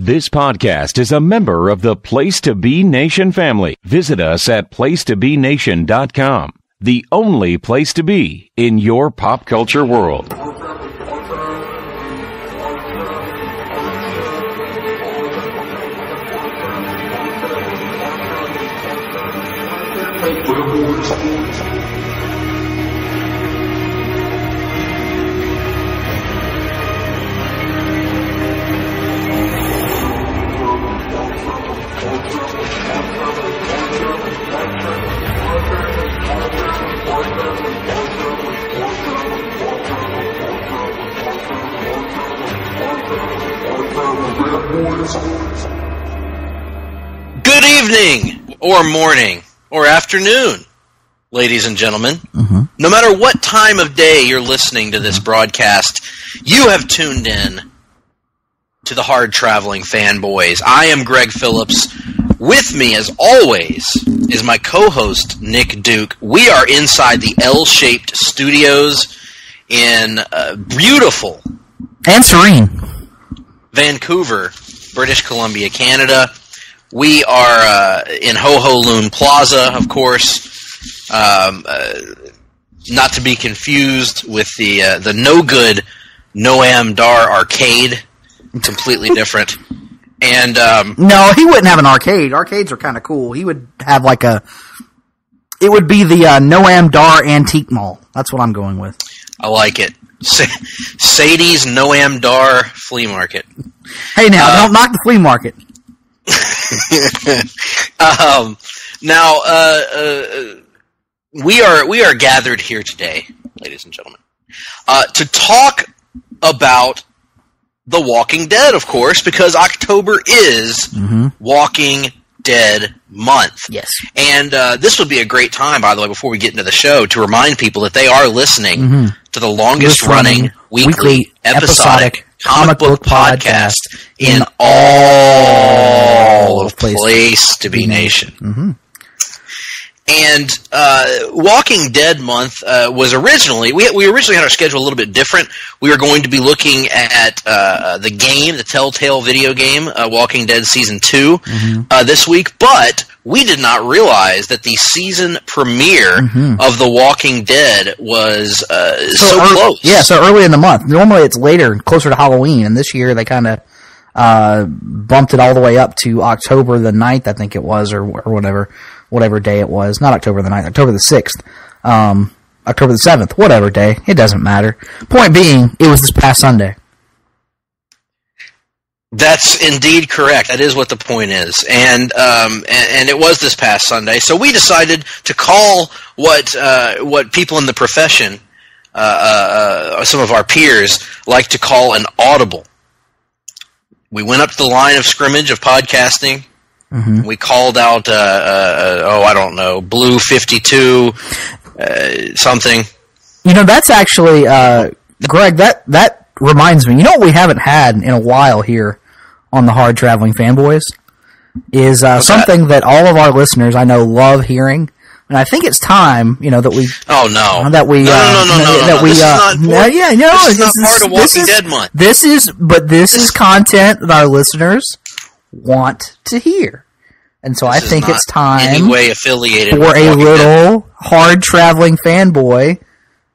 This podcast is a member of the Place to Be Nation family. Visit us at placetobenation.com, the only place to be in your pop culture world. Good evening, or morning, or afternoon, ladies and gentlemen. No matter what time of day you're listening to this broadcast, you have tuned in to the Hard-Traveling Fanboys. I am Greg Phillips. With me, as always, is my co-host, Nick Duke. We are inside the L-shaped studios in beautiful and serene Vancouver, British Columbia, Canada. We are in Ho Ho Loon Plaza, of course, not to be confused with the no good Noam Dar arcade, completely different. And no, he wouldn't have an arcade. Arcades are kind of cool. He would have it would be the Noam Dar Antique Mall. That's what I'm going with. I like it. Sadie's Noam Dar Flea Market. Hey, now, don't knock the flea market. Now, we are gathered here today, ladies and gentlemen, to talk about The Walking Dead, of course, because October is Walking Dead month. Yes. And this would be a great time, by the way, before we get into the show, to remind people that they are listening to the longest running weekly episodic comic book podcast in all of Place to Be Nation. And Walking Dead month was originally, we originally had our schedule a little bit different. We were going to be looking at the game, the Telltale video game, Walking Dead Season 2 this week, but we did not realize that the season premiere of The Walking Dead was so close. Yeah, so early in the month. Normally it's later, closer to Halloween, and this year they kind of bumped it all the way up to October the 9th, I think it was, or whatever day it was. Not October the 9th, October the 6th, October the 7th, whatever day. It doesn't matter. Point being, it was this past Sunday. That's indeed correct. That is what the point is. And it was this past Sunday. So we decided to call what people in the profession, some of our peers, like to call an audible. We went up to the line of scrimmage of podcasting. We called out, I don't know, Blue 52, something. You know, that's actually, Greg, that reminds me, you know what we haven't had in a while here on the Hard-Traveling Fanboys? Is something that all of our listeners, I know, love hearing. And I think it's time, that we... Oh, no. That we... No. This is not part, yeah, no, this is not part of Walking Dead month. This is content that our listeners want to hear. And so I think it's time any way affiliated for a little Hard-Traveling Fanboy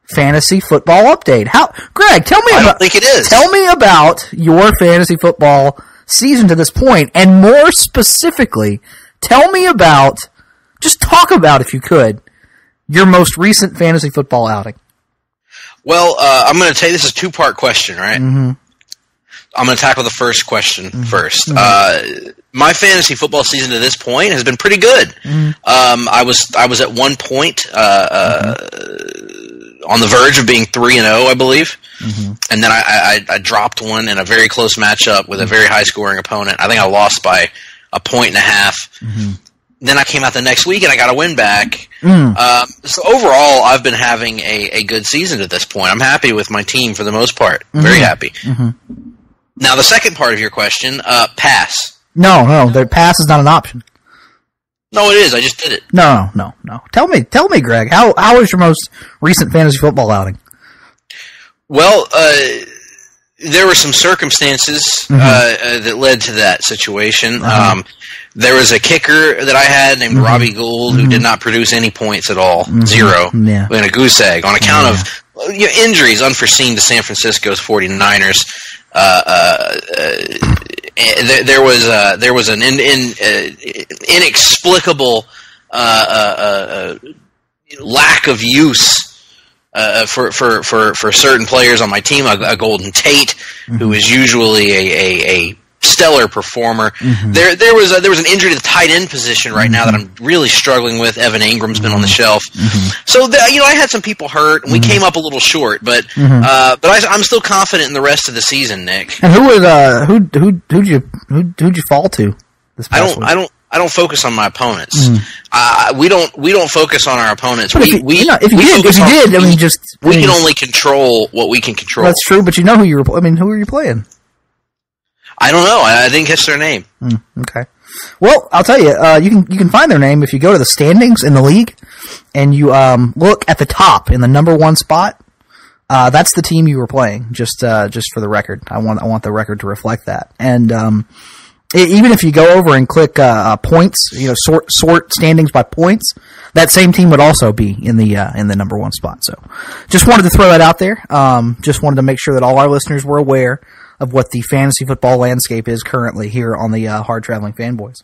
fantasy football update. Greg, tell me I don't think it is. Tell me about your fantasy football season to this point, and more specifically, tell me about, just talk about, if you could, your most recent fantasy football outing. Well, I'm going to tell you this is a two-part question, right? I'm going to tackle the first question first. My fantasy football season to this point has been pretty good. I was at one point on the verge of being 3-0, I believe, and then I dropped one in a very close matchup with a very high-scoring opponent. I think I lost by 1.5 points. Then I came out the next week and I got a win back. So overall, I've been having a good season at this point. I'm happy with my team for the most part. Very happy. Now, the second part of your question, pass. No, the pass is not an option. No, it is. I just did it. No. Tell me, Greg, how was your most recent fantasy football outing? Well, there were some circumstances that led to that situation. There was a kicker that I had named Robbie Gould who did not produce any points at all, 0, in a goose egg on account of injuries unforeseen to San Francisco's 49ers. There was an inexplicable lack of use for certain players on my team. A Golden Tate, who is usually a stellar performer. There was an injury to the tight end position right now that I'm really struggling with. Evan Ingram's been on the shelf, so I had some people hurt, and we came up a little short. But I'm still confident in the rest of the season, Nick. And who'd you fall to this past week? I don't focus on my opponents. We don't focus on our opponents. But if you did, we can only control what we can control. That's true, but you know who you were. Who are you playing? I don't know. I didn't catch their name. Okay. Well, I'll tell you. You can find their name if you go to the standings in the league, and you look at the top in the number 1 spot. That's the team you were playing. Just for the record, I want the record to reflect that. And even if you go over and click points, sort standings by points, that same team would also be in the number 1 spot. So, just wanted to throw that out there. Just wanted to make sure that all our listeners were aware of what the fantasy football landscape is currently here on the Hard-Traveling Fanboys.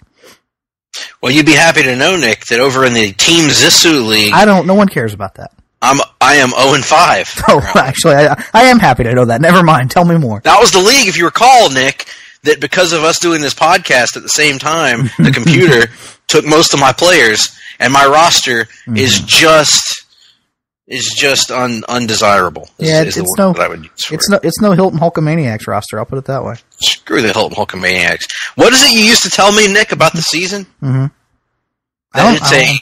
Well, you'd be happy to know, Nick, that over in the Team Zissou League, no one cares about that. I am 0-5. Oh, actually, I am happy to know that. Never mind. Tell me more. That was the league, if you recall, Nick, that because of us doing this podcast at the same time, the computer took most of my players, and my roster is just undesirable. It's no Hilton Hulkamaniacs roster. I'll put it that way. Screw the Hilton Hulkamaniacs. What is it you used to tell me, Nick, about the season? It's a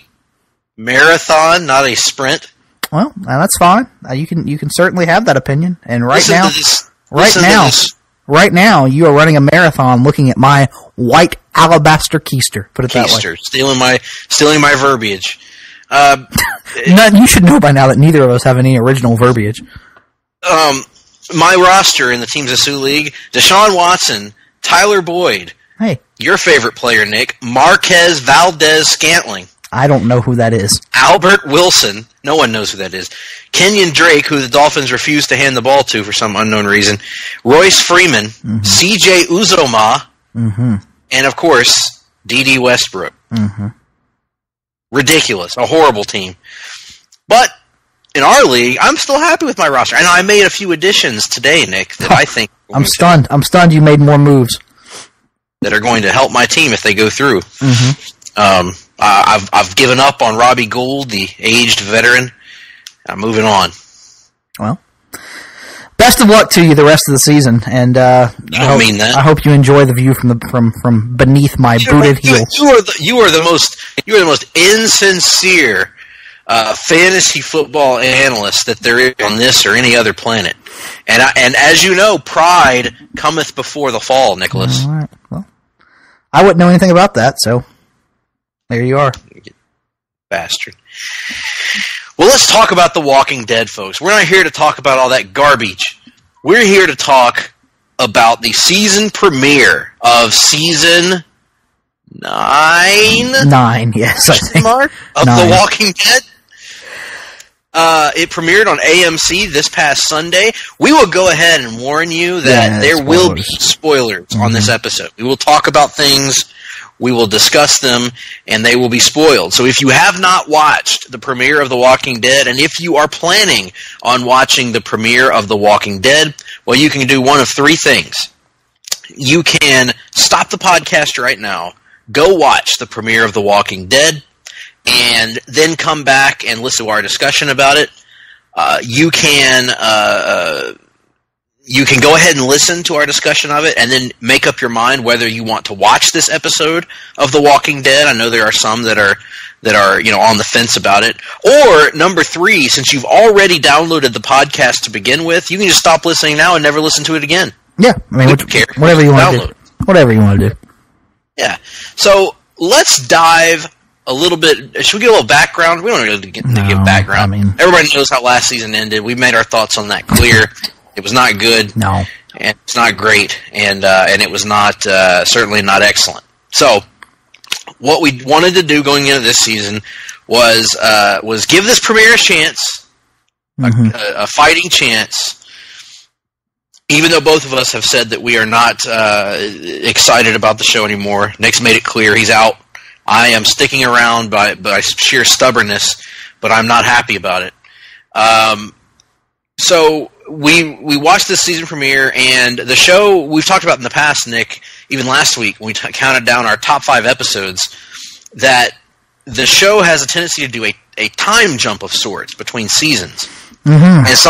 marathon, not a sprint. Well, that's fine. You can certainly have that opinion. And right now, you are running a marathon looking at my white alabaster keister. Put it that way. Stealing my verbiage. You should know by now that neither of us have any original verbiage. My roster in the Team Zissou League: Deshaun Watson, Tyler Boyd. Hey, your favorite player, Nick, Marquez Valdez-Scantling. I don't know who that is. Albert Wilson. No one knows who that is. Kenyon Drake, who the Dolphins refused to hand the ball to for some unknown reason. Royce Freeman. C.J. Uzomah. And, of course, D.D. Westbrook. Ridiculous. A horrible team. But in our league, I'm still happy with my roster. And I made a few additions today, Nick, that I think... I'm stunned. I'm stunned you made more moves. That are going to help my team if they go through. I've given up on Robbie Gould, the aged veteran. I'm moving on. Well, best of luck to you the rest of the season, and I hope you enjoy the view from beneath my booted heel. You are the most insincere fantasy football analyst that there is on this or any other planet. And as you know, pride cometh before the fall, Nicholas. All right. Well, I wouldn't know anything about that, so there you are. Bastard. Well, let's talk about The Walking Dead, folks. We're not here to talk about all that garbage. We're here to talk about the season premiere of season 9? 9, yes, I think. Of The Walking Dead. It premiered on AMC this past Sunday. We will go ahead and warn you that there will be spoilers on this episode. We will talk about things, we will discuss them, and they will be spoiled. So if you have not watched the premiere of The Walking Dead, and if you are planning on watching the premiere of The Walking Dead, well, you can do one of 3 things. You can stop the podcast right now, go watch the premiere of The Walking Dead, and then come back and listen to our discussion about it. You can go ahead and listen to our discussion of it, and then make up your mind whether you want to watch this episode of The Walking Dead. I know there are some that are on the fence about it. Or number 3, since you've already downloaded the podcast to begin with, you can just stop listening now and never listen to it again. Yeah, I mean, whatever you want to do. Whatever you want to do. Yeah. So let's dive a little bit. Should we get a little background? We don't really give background. I mean, everybody knows how last season ended. We made our thoughts on that clear. It was not good. No. and it's not great, and it was not certainly not excellent. So, what we wanted to do going into this season was give this premiere a chance, a fighting chance. Even though both of us have said that we are not excited about the show anymore, Nick's made it clear he's out. I am sticking around by sheer stubbornness, but I'm not happy about it. So we watched this season premiere, and the show we've talked about in the past, Nick, even last week when we counted down our top 5 episodes, that the show has a tendency to do a time jump of sorts between seasons. And it's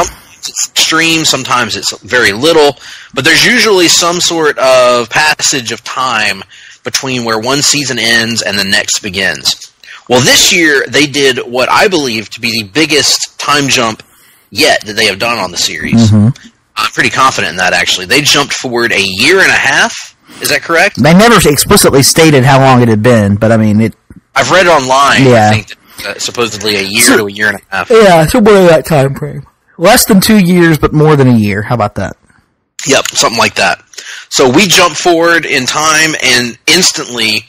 extreme, sometimes it's very little, but there's usually some sort of passage of time between where one season ends and the next begins. Well, this year they did what I believe to be the biggest time jump yet that they have done on the series. I'm pretty confident in that, actually. They jumped forward a year and a half. Is that correct? They never explicitly stated how long it had been, but I mean, I've read it online. Yeah. I think that, supposedly a year to a year and a half. Yeah, somewhere in that time frame. Less than 2 years, but more than a year. How about that? Yep, something like that. So we jump forward in time, and instantly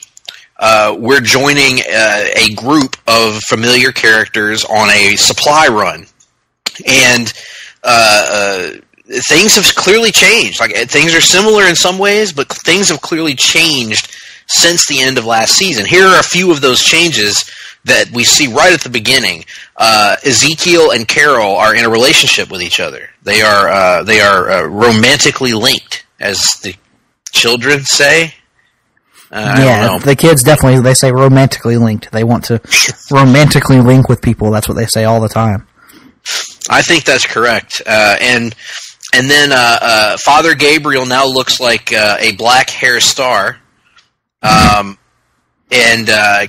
we're joining a group of familiar characters on a supply run. And things have clearly changed. Like, things are similar in some ways, but things have clearly changed since the end of last season. Here are a few of those changes that we see right at the beginning. Ezekiel and Carol are in a relationship with each other. They are romantically linked, as the children say. I don't know. The kids definitely, they say romantically linked. They want to romantically link with people. That's what they say all the time. I think that's correct. And then Father Gabriel now looks like a black hair star. And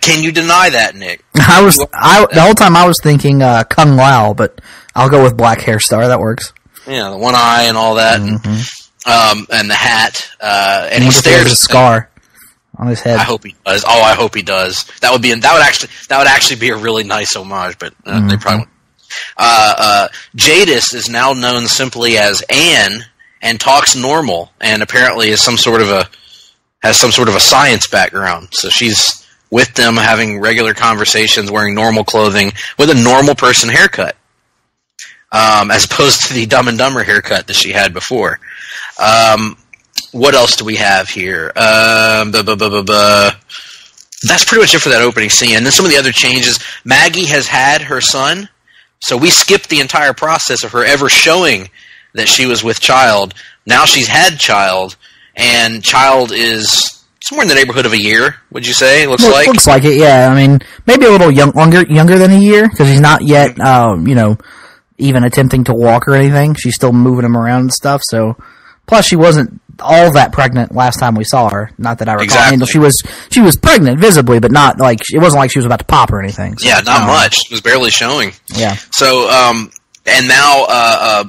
can you deny that, Nick? The whole time I was thinking Kung Lao, but I'll go with black hair star. That works. Yeah, the one eye and all that, and the hat. And he stares. A scar on his head. I hope he does. Oh, I hope he does. That would actually be a really nice homage, but they probably won't. Jadis is now known simply as Anne and talks normal, and apparently is has some sort of a science background. So she's with them having regular conversations, wearing normal clothing, with a normal person haircut, as opposed to the Dumb and Dumber haircut that she had before. What else do we have here? That's pretty much it for that opening scene. And then some of the other changes. Maggie has had her son, so we skipped the entire process of her ever showing that she was with child. Now she's had child, and child is somewhere in the neighborhood of a year, would you say? Looks like it, yeah. I mean, maybe a little younger than a year, because he's not yet, even attempting to walk or anything. She's still moving him around and stuff, so... Plus, she wasn't all that pregnant last time we saw her. Not that I recall. Exactly. I mean, she was pregnant visibly, but not like it wasn't like she was about to pop or anything. So, yeah, not much. It was barely showing. Yeah. So, and now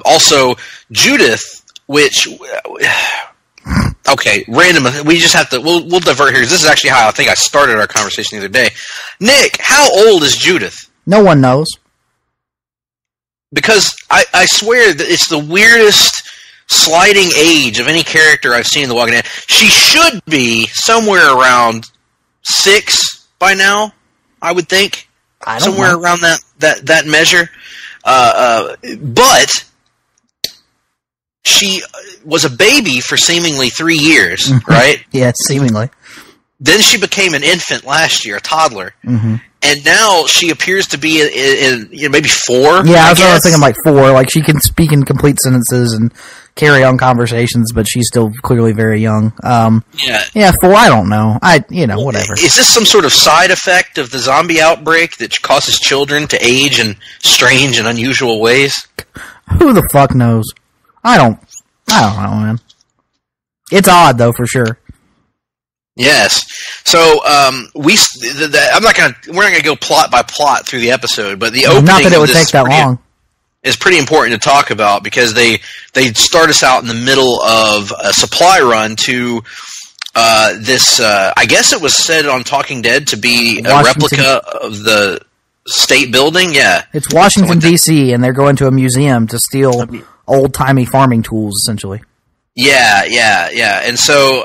also Judith, which okay, random. We just have to. We'll divert here. This is actually how I think I started our conversation the other day. Nick, how old is Judith? No one knows. Because I swear that it's the weirdest sliding age of any character I've seen in The Walking Dead. She should be somewhere around 6 by now, I would think. Somewhere around that measure. But she was a baby for seemingly 3 years, right? Yeah, seemingly. Then she became an infant last year, a toddler. Mm-hmm. And now she appears to be in maybe 4. Yeah, I was thinking like 4. Like, she can speak in complete sentences and carry on conversations, but she's still clearly very young. Yeah, 4. I don't know. Whatever. Is this some sort of side effect of the zombie outbreak that causes children to age in strange and unusual ways? Who the fuck knows? I don't know, man. It's odd though, for sure. Yes. So we're not gonna go plot by plot through the episode, but the opening not that it would take that long is pretty important to talk about, because they start us out in the middle of a supply run to this. I guess it was said on Talking Dead to be a replica of the state building. Yeah, it's Washington D.C. and they're going to a museum to steal old timey farming tools, essentially. Yeah. And so,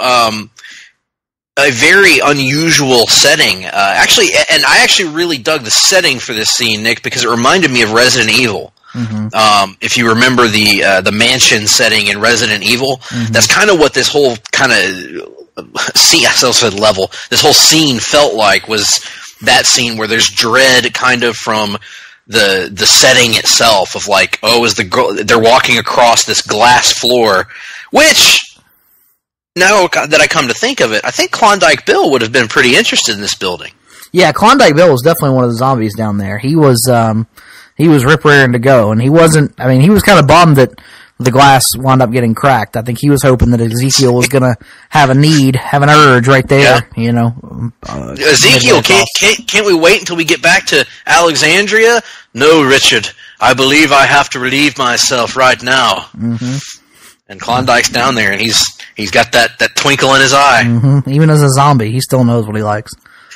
a very unusual setting. Actually, and I actually really dug the setting for this scene, Nick, because it reminded me of Resident Evil. Mm-hmm. If you remember the mansion setting in Resident Evil, that's kind of what this whole kind of scene, I said level, this whole scene felt like, was that scene where there's dread kind of from the setting itself of like, is the girl, they're walking across this glass floor, which, now that I come to think of it, I think Klondike Bill would have been pretty interested in this building. Yeah, Klondike Bill was definitely one of the zombies down there. He was rip raring to go, and he wasn't, I mean, he was kind of bummed that the glass wound up getting cracked. I think he was hoping that Ezekiel was going to have an urge right there, you know. Ezekiel, can't we wait until we get back to Alexandria? No, Richard, I believe I have to relieve myself right now. Mm-hmm. And Klondike's down there, and he's got that twinkle in his eye. Mm-hmm. Even as a zombie, he still knows what he likes.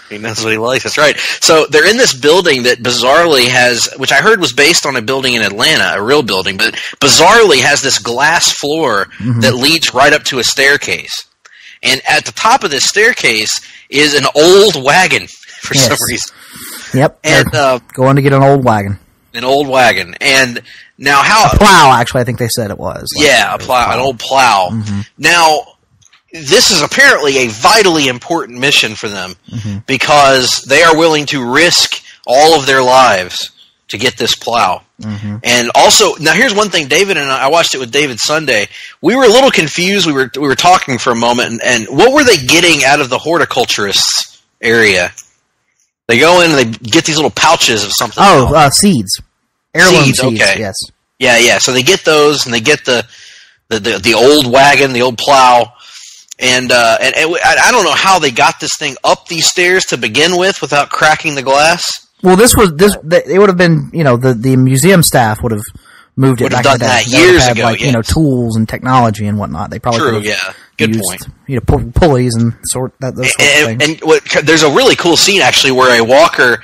He knows what he likes. That's right. So they're in this building that bizarrely has, which I heard was based on a building in Atlanta, a real building, but bizarrely has this glass floor that leads right up to a staircase. And at the top of this staircase is an old wagon for some reason. Yep. And going to get an old wagon. An old wagon. And now a plow, actually, I think they said it was. An old plow. Mm-hmm. Now, this is apparently a vitally important mission for them because they are willing to risk all of their lives to get this plow. Mm-hmm. And also, now here's one thing, David and I watched it with David Sunday. We were a little confused. We were talking for a moment, and what were they getting out of the horticulturists area? They go in and they get these little pouches of something. Seeds. Heirloom seeds, okay. Yes. Yeah. So they get those, and they get the old wagon, the old plow. And I don't know how they got this thing up these stairs to begin with without cracking the glass. Well, it would have been, you know, the museum staff would have moved it back done that years ago, like, you know, tools and technology and whatnot. They probably good point. You know, pulleys and those sorts of things. And there's a really cool scene actually where a walker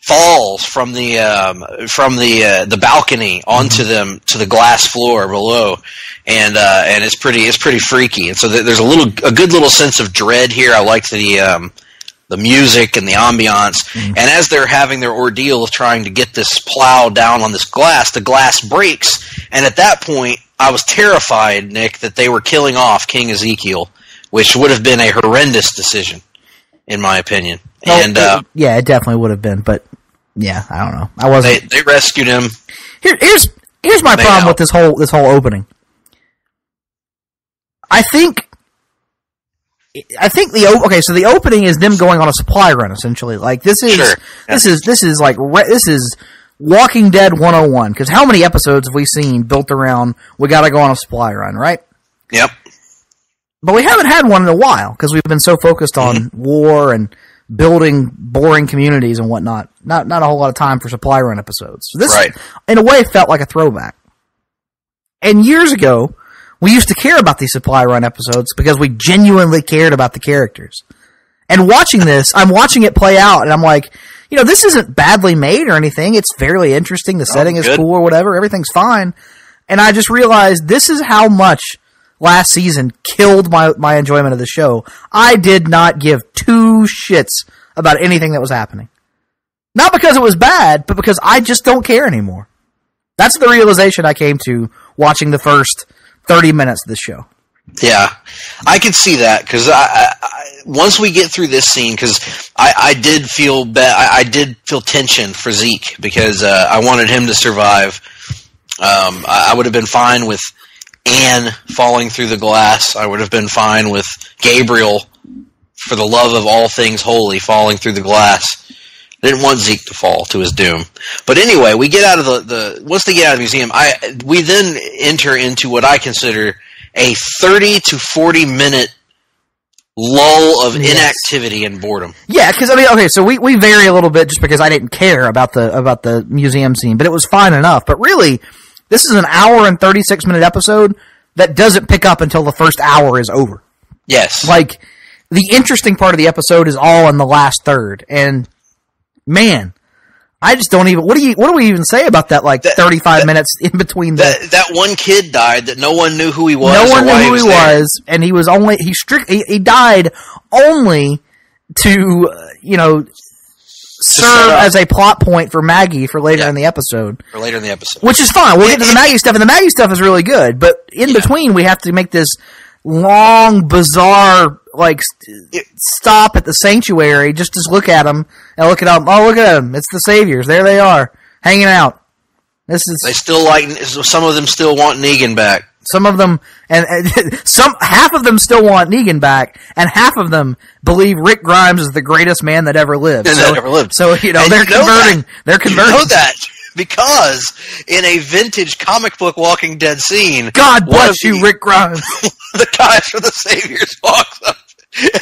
falls from the balcony onto to the glass floor below, and it's pretty freaky. And so there's a good little sense of dread here. I liked the music and the ambiance. And as they're having their ordeal of trying to get this plow down on this glass, the glass breaks. And at that point, I was terrified, Nick, that they were killing off King Ezekiel, which would have been a horrendous decision, in my opinion. It definitely would have been, but yeah, I don't know. I wasn't. They rescued him. Here's my problem with this whole opening. I think the opening is them going on a supply run, essentially. Like this is Walking Dead 101. Because how many episodes have we seen built around we got to go on a supply run, right? Yep. But we haven't had one in a while because we've been so focused on war and building boring communities and whatnot. Not a whole lot of time for supply run episodes. So this, in a way, felt like a throwback. And years ago, we used to care about these supply run episodes because we genuinely cared about the characters. And watching this, I'm watching it play out, and I'm like, you know, this isn't badly made or anything. It's fairly interesting. The setting is cool or whatever. Everything's fine. And I just realized this is how much last season killed my enjoyment of the show. I did not give two shits about anything that was happening. Not because it was bad, but because I just don't care anymore. That's the realization I came to watching the first 30 minutes of this show. Yeah, I can see that because once we get through this scene, because I did feel I did feel tension for Zeke because I wanted him to survive. I would have been fine with Anne falling through the glass. I would have been fine with Gabriel, for the love of all things holy, falling through the glass. I didn't want Zeke to fall to his doom. But anyway, we get out of once they get out of the museum, we then enter into what I consider a 30 to 40 minute lull of inactivity and boredom. Yeah, because I mean, okay, so we vary a little bit just because I didn't care about the museum scene, but it was fine enough. But really, this is an hour and 36 minute episode that doesn't pick up until the first hour is over. Yes. Like, the interesting part of the episode is all in the last third. And, man, I just don't even. What do we even say about that? 35 minutes in between that one kid died that no one knew who he was. No one knew who he was, and he was only he died only to serve as a plot point for Maggie for later in the episode. For later in the episode, which is fine. We'll get to the Maggie stuff, and the Maggie stuff is really good. But in between, we have to make this long, bizarre stop at the sanctuary just to look at them and look at them. Oh, look at them! It's the Saviors. There they are, hanging out. They still some of them still want Negan back. Some of them, and half of them still want Negan back, and half of them believe Rick Grimes is the greatest man that ever lived. So they're converting. They're converting. You know that because in a vintage comic book Walking Dead scene, God bless you, Rick Grimes. The guy from the Saviors walks up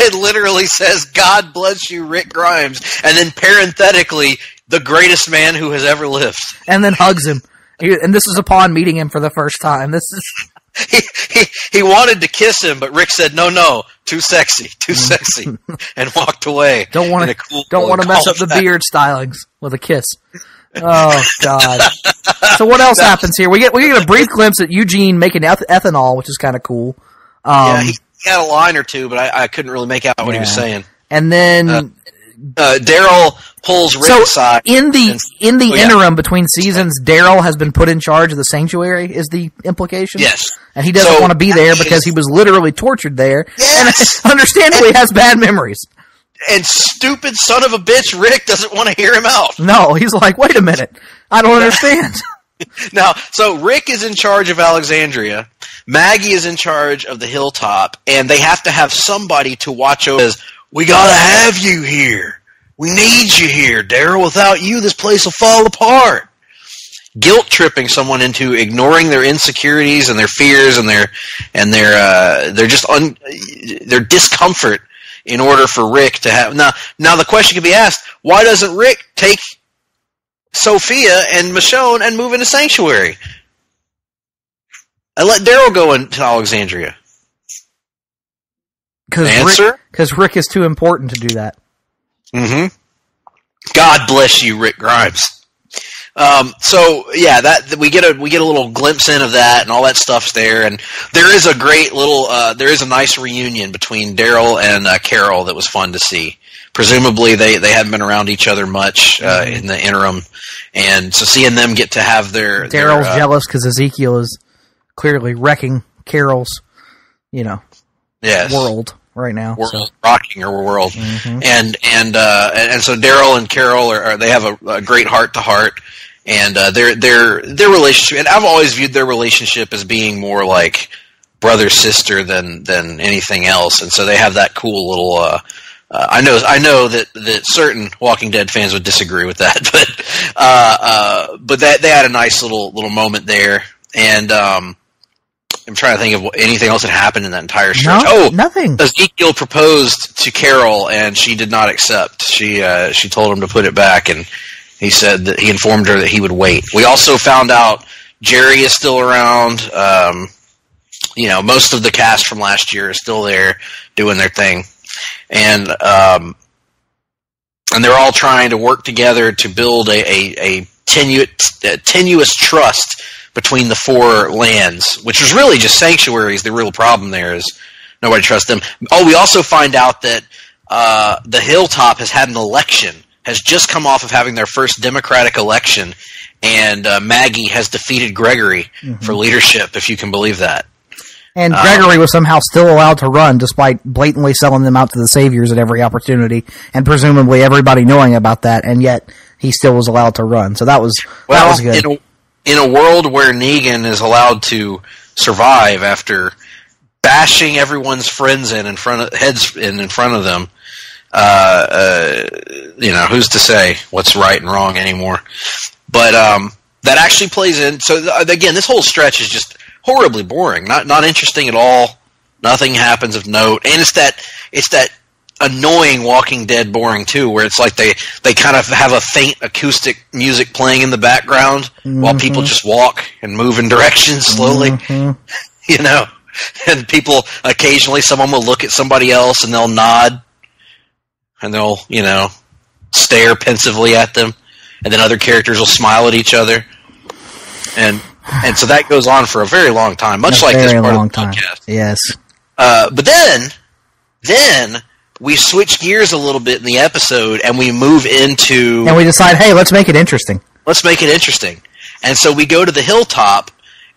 and literally says, "God bless you, Rick Grimes," and then parenthetically, the greatest man who has ever lived, and then hugs him. And this is upon meeting him for the first time. This is. He wanted to kiss him, but Rick said, no, too sexy, and walked away. Don't want to mess up the beard stylings with a kiss. Oh God! So what else happens here? We get a brief glimpse at Eugene making ethanol, which is kind of cool. He had a line or two, but I couldn't really make out what he was saying. And then Daryl pulls Rick aside. In the interim between seasons, Daryl has been put in charge of the sanctuary, is the implication? Yes. And he doesn't want to be there because he was literally tortured there. Yes. And understandably has bad memories. And stupid son of a bitch Rick doesn't want to hear him out. No, he's like, wait a minute. I don't understand. Now, so Rick is in charge of Alexandria. Maggie is in charge of the Hilltop. And they have to have somebody to watch over. We gotta have you here. We need you here, Daryl. Without you, this place will fall apart. Guilt tripping someone into ignoring their insecurities and their fears and their discomfort in order for Rick to have. Now the question can be asked: why doesn't Rick take Sophia and Michonne and move into Sanctuary and let Daryl go into Alexandria? Because Rick is too important to do that. Mm-hmm. God bless you, Rick Grimes. We get a little glimpse in of that, and all that stuff's there, and there is a great little there is a nice reunion between Daryl and Carol that was fun to see. Presumably they hadn't been around each other much in the interim, and so seeing them get to have their Daryl's jealous because Ezekiel is clearly wrecking Carol's world right now. Rocking her world. Mm-hmm. And so Daryl and Carol they have a great heart to heart, and their relationship, and I've always viewed their relationship as being more like brother sister than anything else, and so they have that cool little I know that certain Walking Dead fans would disagree with that, but they had a nice little moment there, and I'm trying to think of anything else that happened in that entire stretch. No, nothing. Ezekiel proposed to Carol, and she did not accept. She told him to put it back, and he said that he informed her that he would wait. We also found out Jerry is still around. Most of the cast from last year is still there doing their thing, and they're all trying to work together to build a tenuous trust between the four lands, which was really just sanctuaries. The real problem there is nobody trusts them. Oh, we also find out that the Hilltop has had an election, has just come off of having their first Democratic election, and Maggie has defeated Gregory for leadership, if you can believe that. And Gregory was somehow still allowed to run, despite blatantly selling them out to the Saviors at every opportunity, and presumably everybody knowing about that, and yet he still was allowed to run. So that was good. In a world where Negan is allowed to survive after bashing everyone's friends in front of them, who's to say what's right and wrong anymore? But that actually plays in. So again, this whole stretch is just horribly boring, not interesting at all. Nothing happens of note, and it's that annoying Walking Dead boring too, where it's like they kind of have a faint acoustic music playing in the background while people just walk and move in directions slowly, and people occasionally someone will look at somebody else and they'll nod and they'll stare pensively at them, and then other characters will smile at each other, and so that goes on for a very long time, much like this part of the podcast. Yes. But then we switch gears a little bit in the episode, and we move into... And we decide, hey, let's make it interesting. Let's make it interesting. And so we go to the hilltop,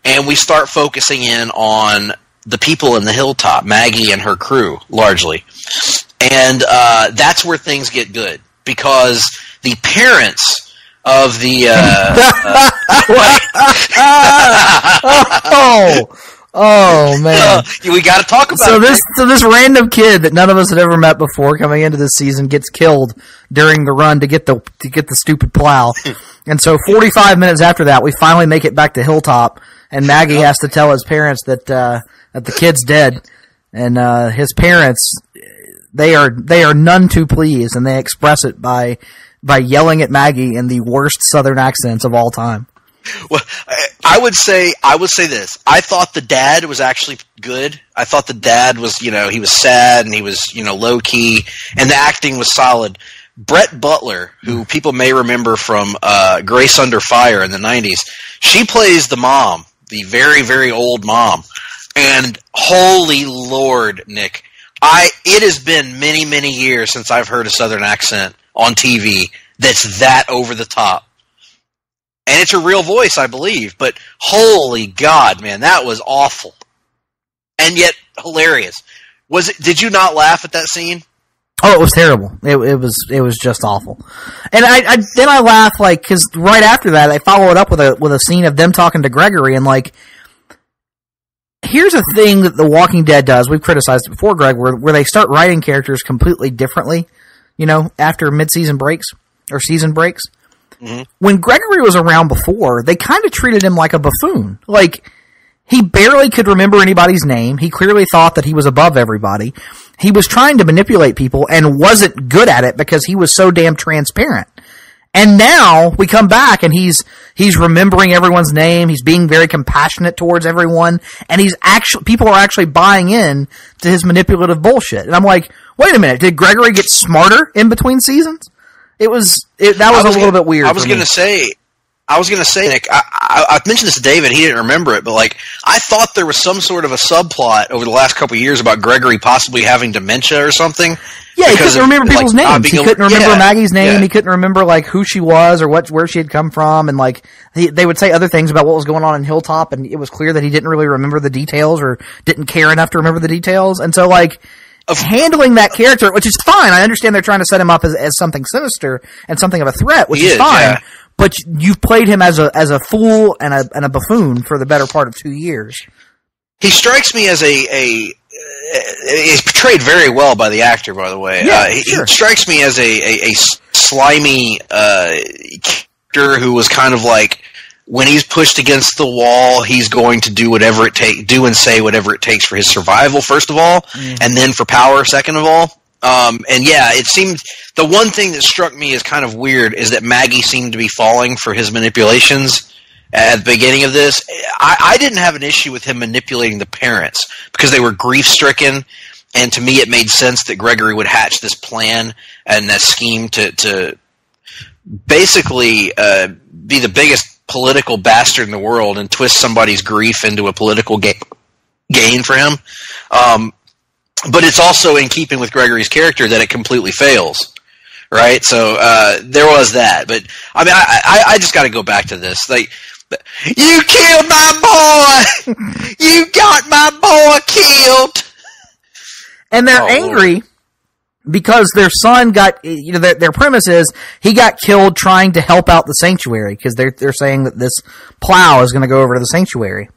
and we start focusing in on the people in the hilltop, Maggie and her crew, largely. And that's where things get good, because the parents of the... Oh man! We got to talk about it. So this random kid that none of us had ever met before coming into this season gets killed during the run to get the stupid plow, and so 45 minutes after that, we finally make it back to Hilltop, and Maggie has to tell his parents that the kid's dead, and his parents they are none too pleased, and they express it by yelling at Maggie in the worst Southern accents of all time. Well, I would say this. I thought the dad was actually good. I thought the dad was, he was sad and he was, low key, and the acting was solid. Brett Butler, who people may remember from Grace Under Fire in the 90s, she plays the mom, the very, very old mom. And holy Lord, Nick, it has been many, many years since I've heard a Southern accent on TV that's that over the top. And it's a real voice, I believe, but holy God, man, that was awful. And yet hilarious. Did you not laugh at that scene? Oh, it was terrible. It was just awful. And I laugh cause right after that, I follow it up with a scene of them talking to Gregory, and here's a thing that The Walking Dead does. We've criticized it before, Greg, where they start writing characters completely differently, after mid-season breaks or season breaks. Mm-hmm. When Gregory was around before, they kind of treated him like a buffoon. He barely could remember anybody's name. He clearly thought that he was above everybody. He was trying to manipulate people and wasn't good at it because he was so damn transparent. And now we come back and he's remembering everyone's name. He's being very compassionate towards everyone, and people are actually buying in to his manipulative bullshit. And I'm like, wait a minute, did Gregory get smarter in between seasons? That was a little bit weird. I was going to say, Nick, I mentioned this to David. He didn't remember it, but I thought there was some sort of a subplot over the last couple of years about Gregory possibly having dementia or something. Yeah, he couldn't remember people's names. He couldn't remember Maggie's name. Yeah. He couldn't remember who she was or where she had come from, and they would say other things about what was going on in Hilltop, and it was clear that he didn't really remember the details or didn't care enough to remember the details, and so handling that character, which is fine. I understand they're trying to set him up as something sinister and something of a threat, which is fine. Yeah. But you've played him as a fool and a buffoon for the better part of 2 years. He strikes me as he's portrayed very well by the actor, by the way. Yeah, he strikes me as a slimy character who was kind of when he's pushed against the wall, he's going to do and say whatever it takes for his survival, first of all, and then for power, second of all. And yeah, it seemed the one thing that struck me as kind of weird is that Maggie seemed to be falling for his manipulations at the beginning of this. I didn't have an issue with him manipulating the parents because they were grief-stricken, and to me it made sense that Gregory would hatch this plan and that scheme to basically be the biggest political bastard in the world and twist somebody's grief into a political gain for him. But it's also in keeping with Gregory's character that it completely fails, right? So there was that. But I mean, I just got to go back to this. You killed my boy. You got my boy killed. And they're angry. Lord. Because their son got, their premise is he got killed trying to help out the sanctuary because they're saying that this plow is going to go over to the sanctuary,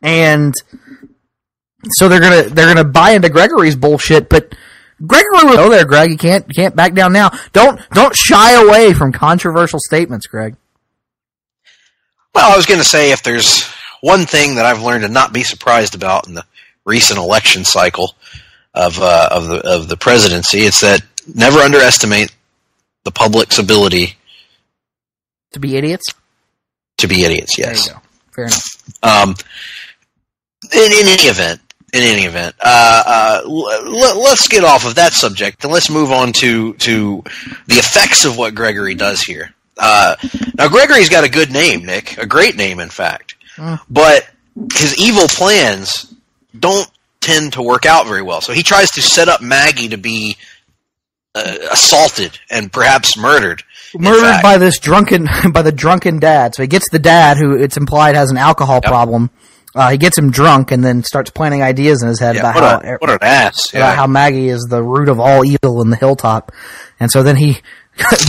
and so they're gonna buy into Gregory's bullshit. But Gregory was, there, Greg, you can't back down now. Don't shy away from controversial statements, Greg. Well, I was going to say if there's one thing that I've learned to not be surprised about in the recent election cycle of the presidency, it's that never underestimate the public's ability to be idiots. To be idiots, yes. There you go. Fair enough. In any event, let's get off of that subject and let's move on to the effects of what Gregory does here. Now, Gregory's got a good name, Nick. A great name, in fact. But his evil plans don't tend to work out very well. So he tries to set up Maggie to be assaulted and perhaps murdered. Murdered by the drunken dad. So he gets the dad, who it's implied has an alcohol problem. He gets him drunk and then starts planting ideas in his head about what an ass. About how Maggie is the root of all evil in the hilltop. And so then he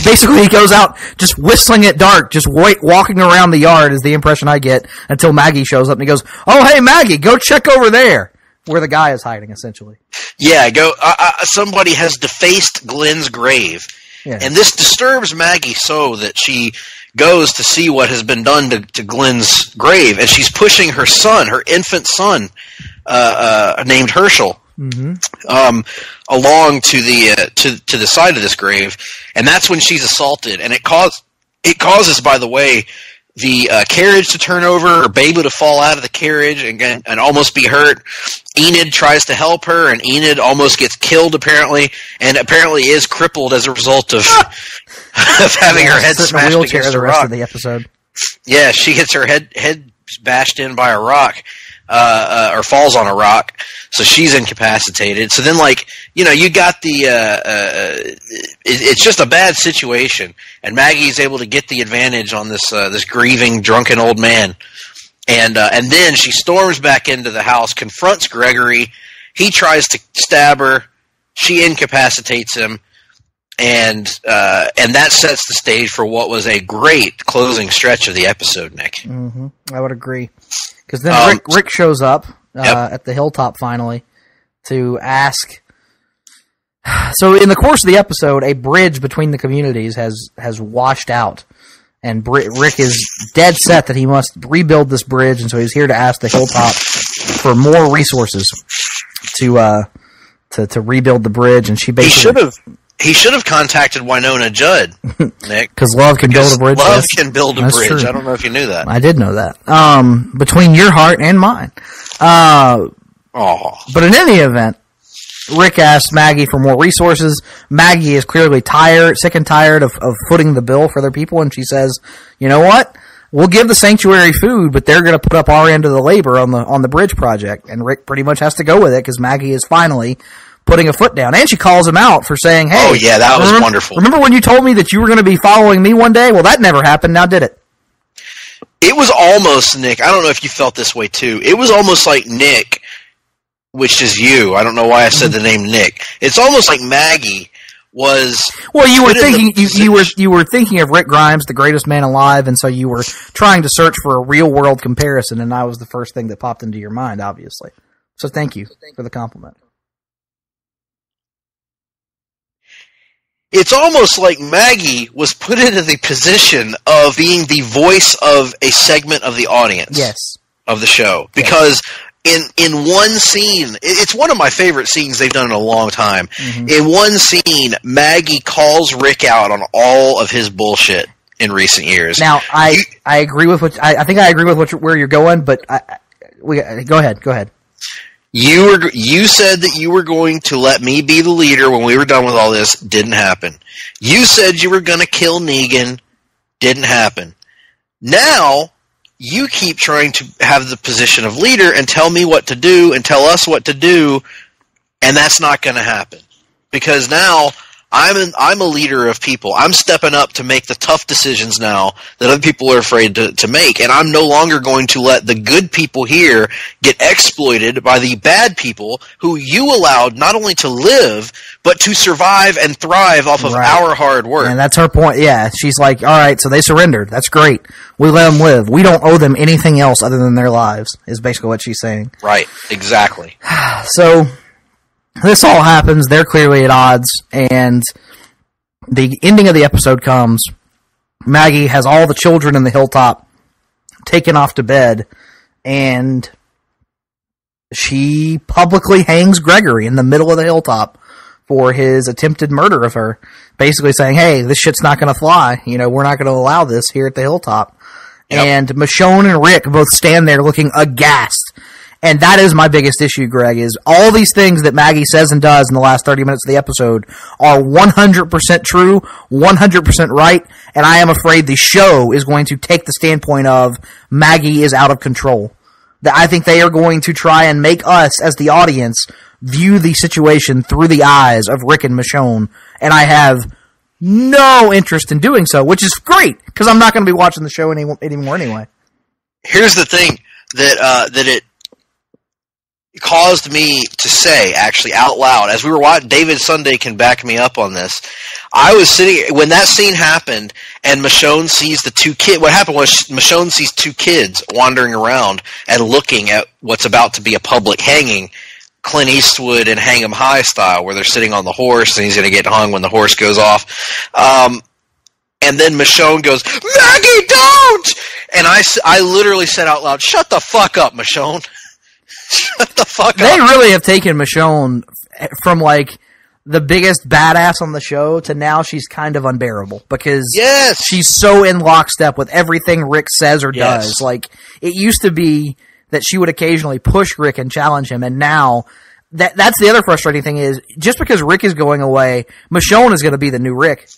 basically he goes out just whistling at dark, just walking around the yard is the impression I get, until Maggie shows up and he goes, "Oh, hey Maggie, go check over there," where the guy is hiding, essentially. Yeah, somebody has defaced Glenn's grave. Yeah. And this disturbs Maggie so that she goes to see what has been done to Glenn's grave, and she's pushing her son, her infant son, named Herschel, along to the side of this grave, and that's when she's assaulted, and it causes, by the way, the carriage to turn over, her baby to fall out of the carriage and almost be hurt. Enid tries to help her, and Enid almost gets killed, apparently, and apparently is crippled as a result of having her head smashed against a rock. Rest of the episode. Yeah, she gets her head bashed in by a rock, or falls on a rock, so she's incapacitated. So then, you got it's just a bad situation, and Maggie's able to get the advantage on this grieving, drunken old man. And then she storms back into the house, confronts Gregory. He tries to stab her. She incapacitates him, and that sets the stage for what was a great closing stretch of the episode, Nick. Mm-hmm. I would agree, because then Rick shows up at the hilltop finally to ask. So in the course of the episode, a bridge between the communities has washed out. And Rick is dead set that he must rebuild this bridge, and so he's here to ask the hilltop for more resources to rebuild the bridge. And she basically he should have contacted Winona Judd, Nick, because love can build a bridge. Love can build a bridge. True. I don't know if you knew that. I did know that. Between your heart and mine. But in any event, Rick asks Maggie for more resources. Maggie is clearly sick and tired of footing the bill for other people, and she says, "You know what? We'll give the sanctuary food, but they're going to put up our end of the labor on the bridge project." And Rick pretty much has to go with it because Maggie is finally putting a foot down, and she calls him out for saying, "Hey, oh yeah, that was wonderful. Remember when you told me that you were going to be following me one day? Well, that never happened. Now did it?" It was almost, Nick. I don't know if you felt this way too. It was almost like Nick. Which is you. I don't know why I said the name Nick. It's almost like Maggie was. Well, you were thinking you were thinking of Rick Grimes, the greatest man alive, and so you were trying to search for a real world comparison, and I was the first thing that popped into your mind, obviously. So thank you for the compliment. It's almost like Maggie was put into the position of being the voice of a segment of the audience. Yes. Of the show, because. Yes. In one scene, it's one of my favorite scenes they've done in a long time. Mm-hmm. In one scene, Maggie calls Rick out on all of his bullshit in recent years. Now, I agree with I think I agree with where you're going, but go ahead. You said that you were going to let me be the leader when we were done with all this. Didn't happen. You said you were going to kill Negan. Didn't happen. Now. You keep trying to have the position of leader and tell me what to do and tell us what to do, and that's not going to happen. Because now I'm a leader of people. I'm stepping up to make the tough decisions now that other people are afraid to make, and I'm no longer going to let the good people here get exploited by the bad people who you allowed not only to live, but to survive and thrive off of our hard work. And that's her point. Yeah, she's like, all right, so they surrendered. That's great. We let them live. We don't owe them anything else other than their lives, is basically what she's saying. Right, exactly. So this all happens. They're clearly at odds, and the ending of the episode comes. Maggie has all the children in the hilltop taken off to bed, and she publicly hangs Gregory in the middle of the hilltop for his attempted murder of her, basically saying, hey, this shit's not going to fly. You know, we're not going to allow this here at the hilltop. Yep. And Michonne and Rick both stand there looking aghast. And that is my biggest issue, Greg, is all these things that Maggie says and does in the last 30 minutes of the episode are 100% true, 100% right, and I am afraid the show is going to take the standpoint of Maggie is out of control. That I think they are going to try and make us, as the audience, view the situation through the eyes of Rick and Michonne, and I have no interest in doing so, which is great, because I'm not going to be watching the show anymore anyway. Here's the thing that it caused me to say, actually, out loud, as we were watching, David Sunday can back me up on this. I was sitting, when that scene happened, and Michonne sees the two kids, what happened was Michonne sees two kids wandering around and looking at what's about to be a public hanging, Clint Eastwood and Hang 'em High style, where they're sitting on the horse and he's going to get hung when the horse goes off. And then Michonne goes, "Maggie, don't!" And I literally said out loud, "Shut the fuck up, Michonne." Shut the fuck up. They really have taken Michonne from, like, the biggest badass on the show to now she's kind of unbearable, because she's so in lockstep with everything Rick says or does. Like, it used to be that she would occasionally push Rick and challenge him, and now that's the other frustrating thing is, just because Rick is going away, Michonne is going to be the new Rick.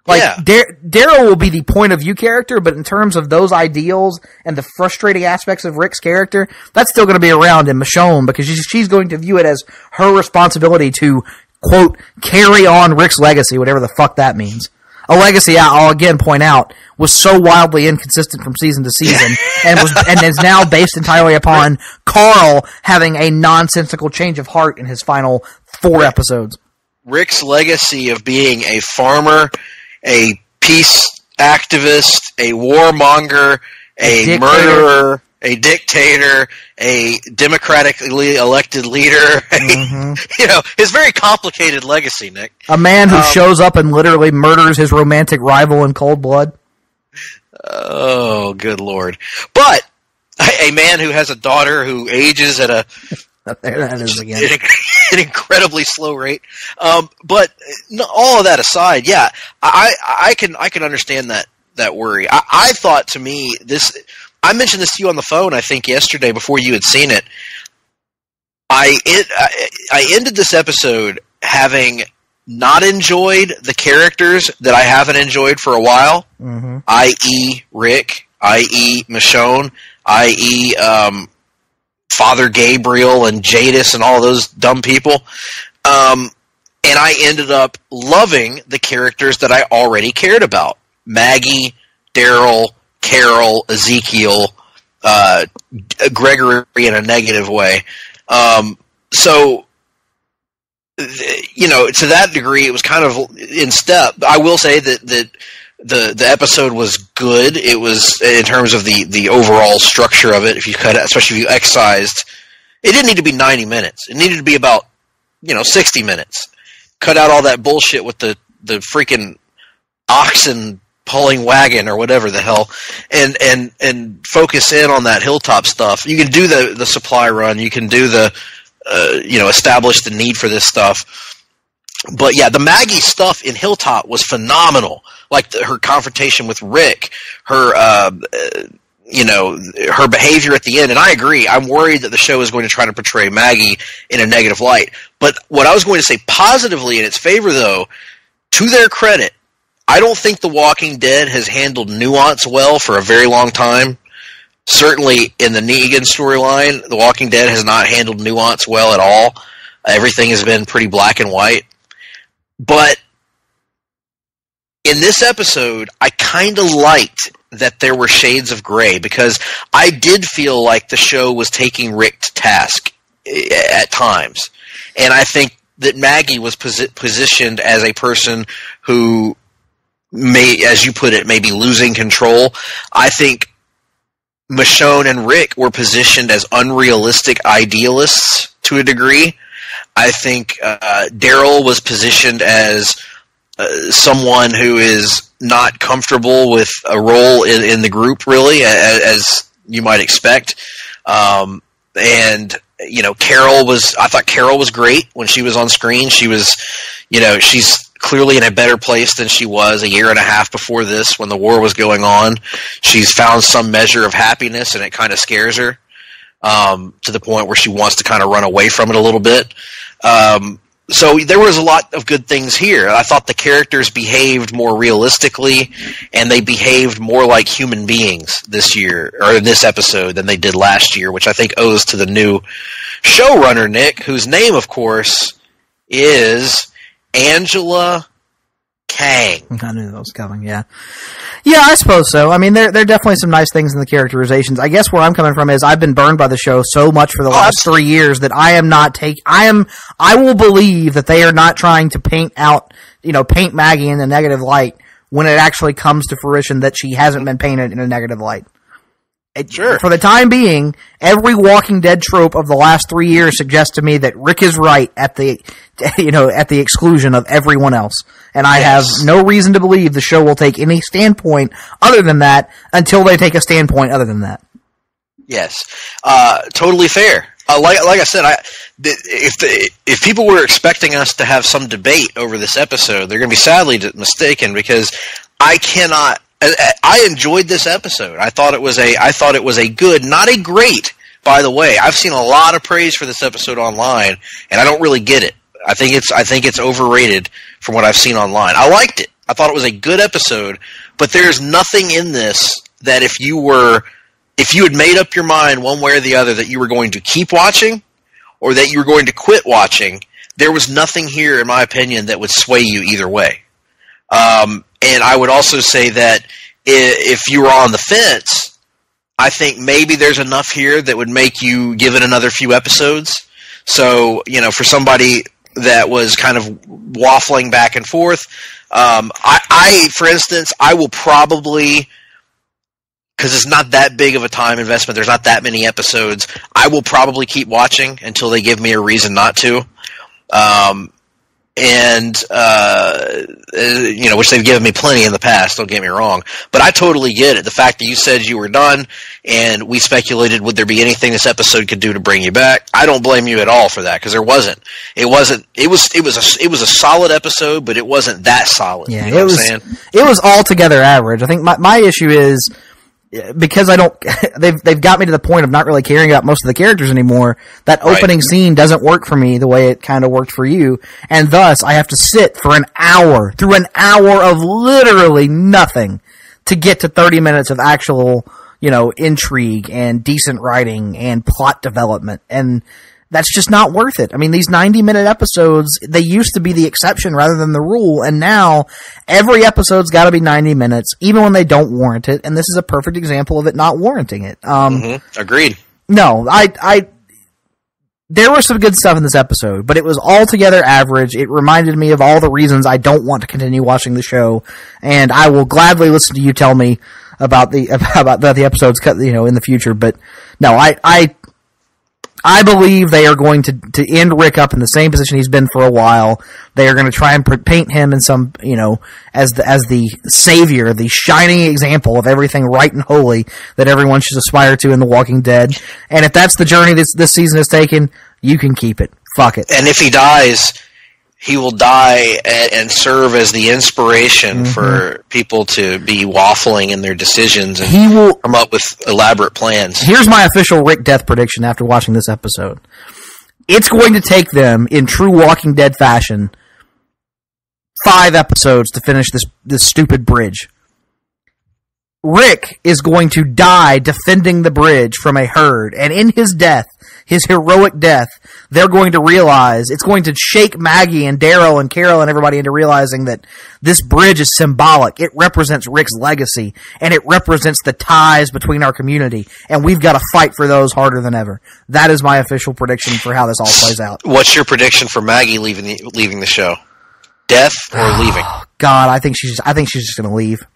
Like, Daryl will be the point of view character, but in terms of those ideals and the frustrating aspects of Rick's character, that's still going to be around in Michonne, because she's going to view it as her responsibility to, quote, carry on Rick's legacy, whatever the fuck that means. A legacy, I'll again point out, was so wildly inconsistent from season to season, and is now based entirely upon Carl having a nonsensical change of heart in his final 4 episodes. Rick's legacy of being a farmer, a peace activist, a warmonger, a murderer, a dictator, a democratically elected leader. You know, his very complicated legacy, Nick. A man who shows up and literally murders his romantic rival in cold blood. Oh, good Lord. But a man who has a daughter who ages at there that is again. an incredibly slow rate. But all of that aside, yeah, I can understand that worry. I thought, to me, I mentioned this to you on the phone, I think, yesterday before you had seen it. I ended this episode having not enjoyed the characters that I haven't enjoyed for a while, i.e. Rick, i.e. Michonne, i.e. Father Gabriel and Jadis and all those dumb people. And I ended up loving the characters that I already cared about. Maggie, Daryl, Carol, Ezekiel, Gregory in a negative way. So, you know, to that degree, it was kind of in step. I will say that the episode was good. It was, in terms of the overall structure of it, if you cut it, especially if you excised, it didn't need to be 90 minutes. It needed to be about, 60 minutes. Cut out all that bullshit with the freaking oxen pulling wagon or whatever the hell, and focus in on that hilltop stuff. You can do the supply run. You can do establish the need for this stuff. But yeah, the Maggie stuff in Hilltop was phenomenal. Like her confrontation with Rick, her behavior at the end. And I agree. I'm worried that the show is going to try to portray Maggie in a negative light. But what I was going to say positively in its favor, though, to their credit, I don't think The Walking Dead has handled nuance well for a very long time. Certainly in the Negan storyline, The Walking Dead has not handled nuance well at all. Everything has been pretty black and white. But in this episode, I kind of liked that there were shades of gray, because I did feel like the show was taking Rick to task at times. And I think that Maggie was positioned as a person who may, as you put it, maybe losing control. I think Michonne and Rick were positioned as unrealistic idealists to a degree. I think Daryl was positioned as someone who is not comfortable with a role in the group, really, as you might expect. And Carol I thought Carol was great when she was on screen. She was, she's clearly in a better place than she was a year and a half before this, when the war was going on. She's found some measure of happiness, and it kind of scares her. to the point where she wants to kind of run away from it a little bit. So there was a lot of good things here. I thought the characters behaved more realistically, and they behaved more like human beings this year, or in this episode, than they did last year, which I think owes to the new showrunner, Nick, whose name, of course, is Angela Kang. I knew that was coming, yeah. Yeah, I suppose so. I mean, there are definitely some nice things in the characterizations. I guess where I'm coming from is I've been burned by the show so much for the last 3 years that I will believe that they are not trying to paint Maggie in a negative light when it actually comes to fruition that she hasn't been painted in a negative light. Sure. For the time being, every Walking Dead trope of the last 3 years suggests to me that Rick is right at the exclusion of everyone else. And I have no reason to believe the show will take any standpoint other than that until they take a standpoint other than that. Yes. Totally fair. Like I said, if people were expecting us to have some debate over this episode, they're going to be sadly mistaken, because I enjoyed this episode. I thought it was a good, not a great, by the way. I've seen a lot of praise for this episode online, and I don't really get it. I think it's overrated from what I've seen online. I liked it. I thought it was a good episode, but there's nothing in this that if you had made up your mind one way or the other that you were going to keep watching or that you were going to quit watching, there was nothing here, in my opinion, that would sway you either way. And I would also say that if you were on the fence, I think maybe there's enough here that would make you give it another few episodes. So, for somebody that was kind of waffling back and forth, for instance, I will probably, because it's not that big of a time investment, there's not that many episodes, I will probably keep watching until they give me a reason not to. Which they've given me plenty in the past, don't get me wrong, but I totally get it. The fact that you said you were done and we speculated would there be anything this episode could do to bring you back, I don't blame you at all for that, because there wasn't. It was a solid episode, but it wasn't that solid. Yeah, you know what I'm saying? It was altogether average. I think my issue is, because they've got me to the point of not really caring about most of the characters anymore, that opening scene doesn't work for me the way it kind of worked for you, and thus I have to sit for an hour, through an hour of literally nothing, to get to 30 minutes of actual, intrigue and decent writing and plot development, and that's just not worth it. I mean, these 90-minute episodes, they used to be the exception rather than the rule, and now every episode's got to be 90 minutes, even when they don't warrant it, and this is a perfect example of it not warranting it. Agreed. No, there was some good stuff in this episode, but it was altogether average. It reminded me of all the reasons I don't want to continue watching the show, and I will gladly listen to you tell me about the episodes in the future, but no, I believe they are going to end Rick up in the same position he's been for a while. They are going to try and paint him in some, as the savior, the shining example of everything right and holy that everyone should aspire to in The Walking Dead. And if that's the journey this season has taken, you can keep it. Fuck it. And if he dies, he will die and serve as the inspiration for people to be waffling in their decisions and he will come up with elaborate plans. Here's my official Rick death prediction after watching this episode. It's going to take them, in true Walking Dead fashion, 5 episodes to finish this stupid bridge. Rick is going to die defending the bridge from a herd, and in his death, his heroic death, they're going to realize, it's going to shake Maggie and Daryl and Carol and everybody into realizing that this bridge is symbolic. It represents Rick's legacy, and it represents the ties between our community, and we've got to fight for those harder than ever. That is my official prediction for how this all plays out. What's your prediction for Maggie leaving the show? Death or leaving? God, I think she's just going to leave.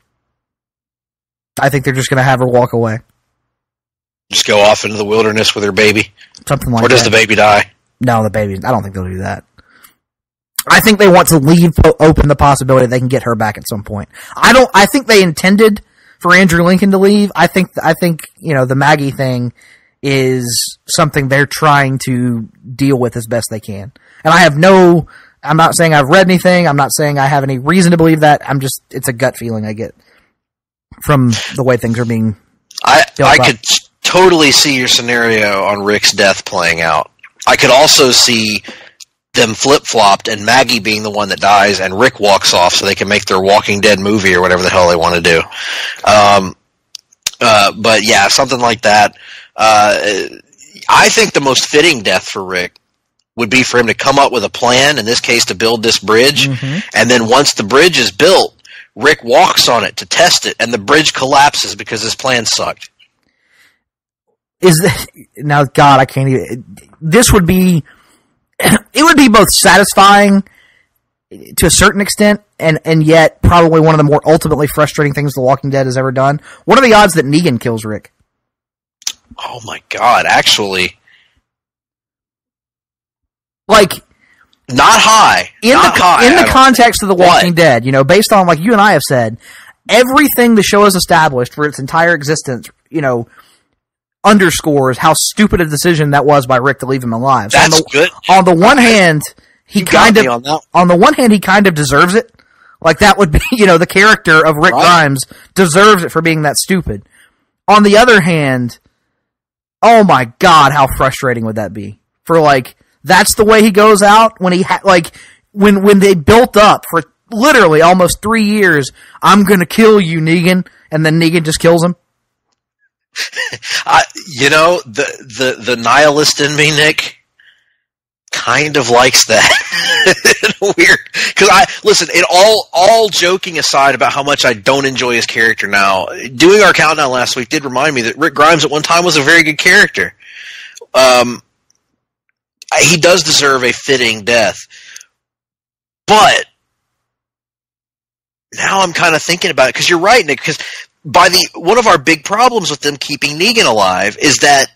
I think they're just going to have her walk away. Just go off into the wilderness with her baby? Something like that. Or does the baby die? No, the baby. I don't think they'll do that. I think they want to leave open the possibility they can get her back at some point. I think they intended for Andrew Lincoln to leave. I think the Maggie thing is something they're trying to deal with as best they can. And I'm not saying I've read anything. I'm not saying I have any reason to believe that. it's a gut feeling I get from the way things are being built up. I could totally see your scenario on Rick's death playing out. I could also see them flip-flopped and Maggie being the one that dies and Rick walks off so they can make their Walking Dead movie or whatever the hell they want to do. But yeah, something like that. I think the most fitting death for Rick would be for him to come up with a plan, in this case to build this bridge, and then once the bridge is built, Rick walks on it to test it, and the bridge collapses because his plan sucked. Now, God, I can't even... This would be... It would be both satisfying to a certain extent, and yet probably one of the more ultimately frustrating things The Walking Dead has ever done. What are the odds that Negan kills Rick? Oh my God, actually... Like... Not high. In the context of The Walking Dead, you know, based on, like you and I have said, everything the show has established for its entire existence, you know, underscores how stupid a decision that was by Rick to leave him alive. So That's good. On the one hand, he kind of deserves it. Like, that would be, you know, the character of Rick Grimes deserves it for being that stupid. On the other hand, oh my God, how frustrating would that be? For, like, that's the way he goes out when he when they built up for literally almost 3 years. I'm gonna kill you, Negan, and then Negan just kills him. You know, the nihilist in me, Nick, kind of likes that. Weird, because listen. All joking aside about how much I don't enjoy his character now, doing our countdown last week did remind me that Rick Grimes at one time was a very good character. He does deserve a fitting death. But now I'm kind of thinking about it, because you're right, Nick, because one of our big problems with them keeping Negan alive is that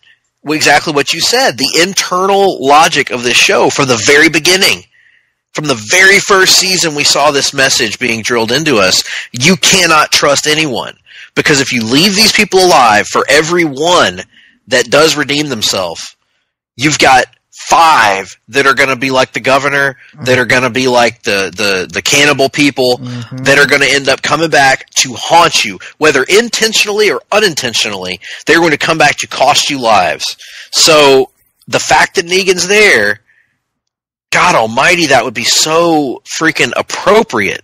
exactly what you said, the internal logic of this show from the very beginning. From the very first season we saw this message being drilled into us. You cannot trust anyone, because if you leave these people alive, for every one that does redeem themselves, you've got 5 that are going to be like the governor, that are going to be like the cannibal people, that are going to end up coming back to haunt you, whether intentionally or unintentionally. They're going to come back to cost you lives. So the fact that Negan's there, God almighty, that would be so freaking appropriate.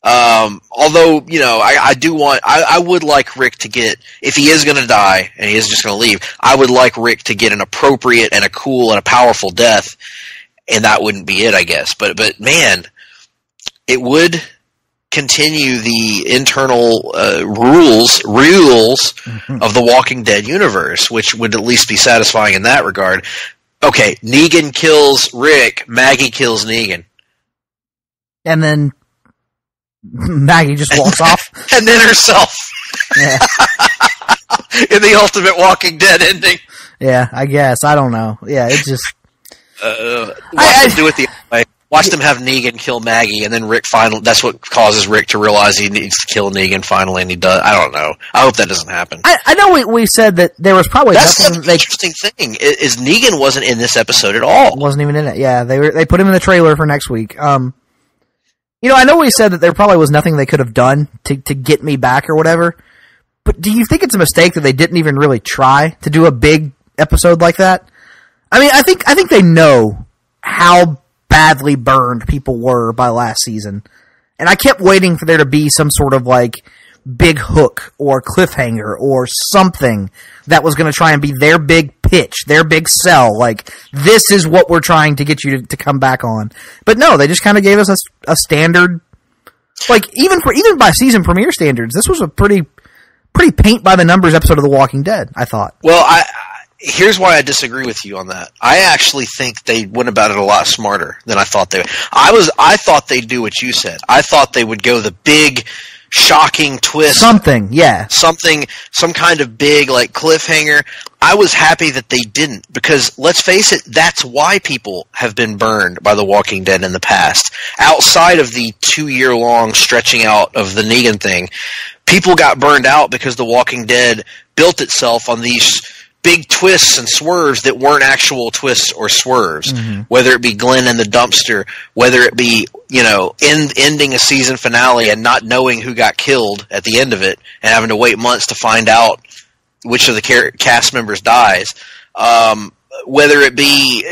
Although, you know, I would like Rick to get, if he is going to die and he is just going to leave, I would like Rick to get an appropriate and a cool and a powerful death, and that wouldn't be it, I guess. But man, it would continue the internal rules of the Walking Dead universe, which would at least be satisfying in that regard. Okay, Negan kills Rick, Maggie kills Negan. And then Maggie just walks off. And then herself. Yeah. In the ultimate Walking Dead ending. Yeah, I guess. I don't know. Yeah, it just... Watch them do it the other way. Watch them have Negan kill Maggie, and then Rick finally... That's what causes Rick to realize he needs to kill Negan finally, and he does. I don't know. I hope that doesn't happen. I know we said that there was probably... That's the interesting thing, is Negan wasn't in this episode at all. Wasn't even in it, yeah. They put him in the trailer for next week. You know, I know we said that there probably was nothing they could have done to get me back or whatever, but do you think it's a mistake that they didn't even really try to do a big episode like that? I mean, I think they know how badly burned people were by last season, and I kept waiting for there to be some sort of, like, big hook or cliffhanger or something that was going to try and be their big pitch, their big sell. Like, this is what we're trying to get you to come back on. But no, they just kind of gave us a standard, like, even by season premiere standards, this was a pretty paint by the numbers episode of The Walking Dead, I thought. Well, here's why I disagree with you on that. I actually think they went about it a lot smarter than I thought they would. I thought they'd do what you said. I thought they would go the big, shocking twist. Some kind of big, like, cliffhanger. I was happy that they didn't, because let's face it, that's why people have been burned by The Walking Dead in the past. Outside of the 2-year-long stretching out of the Negan thing, people got burned out because The Walking Dead built itself on these big twists and swerves that weren't actual twists or swerves. Whether it be Glenn in the dumpster, whether it be, you know, ending a season finale and not knowing who got killed at the end of it and having to wait months to find out which of the cast members dies. Whether it be,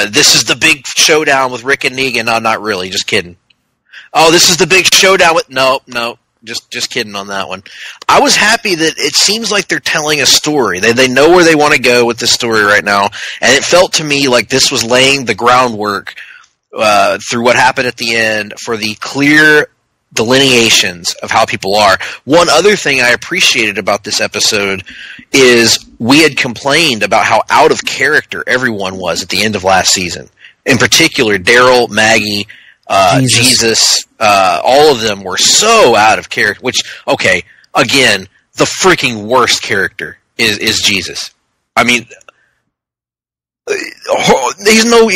this is the big showdown with Rick and Negan. No, not really. Just kidding. Oh, this is the big showdown with... No. Just kidding on that one. I was happy that it seems like they're telling a story. They know where they want to go with this story right now. And it felt to me like this was laying the groundwork through what happened at the end for the clear delineations of how people are. One other thing I appreciated about this episode is we had complained about how out of character everyone was at the end of last season. In particular, Daryl, Maggie, Jesus, all of them were so out of character, which, okay, again, the freaking worst character is Jesus. I mean, he's no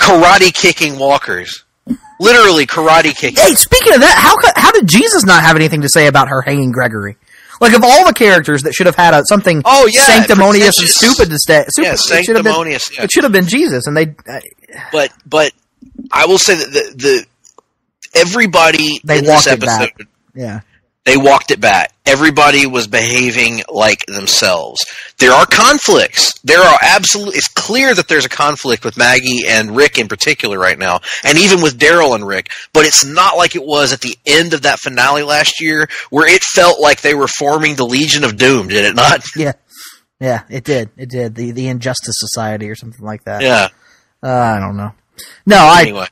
karate kicking walkers. Literally karate kicking. Hey, speaking of that, how did Jesus not have anything to say about her hanging Gregory? Like, of all the characters that should have had something sanctimonious and stupid to say, sanctimonious. It should have been Jesus, and they. But I will say that everybody in this episode, they walked it back. Everybody was behaving like themselves. There are conflicts. It's clear that there's a conflict with Maggie and Rick in particular right now, and even with Daryl and Rick, but it's not like it was at the end of that finale last year where it felt like they were forming the Legion of Doom, did it not? Yeah, it did. It did. The Injustice Society or something like that. Yeah. I don't know. No, anyway,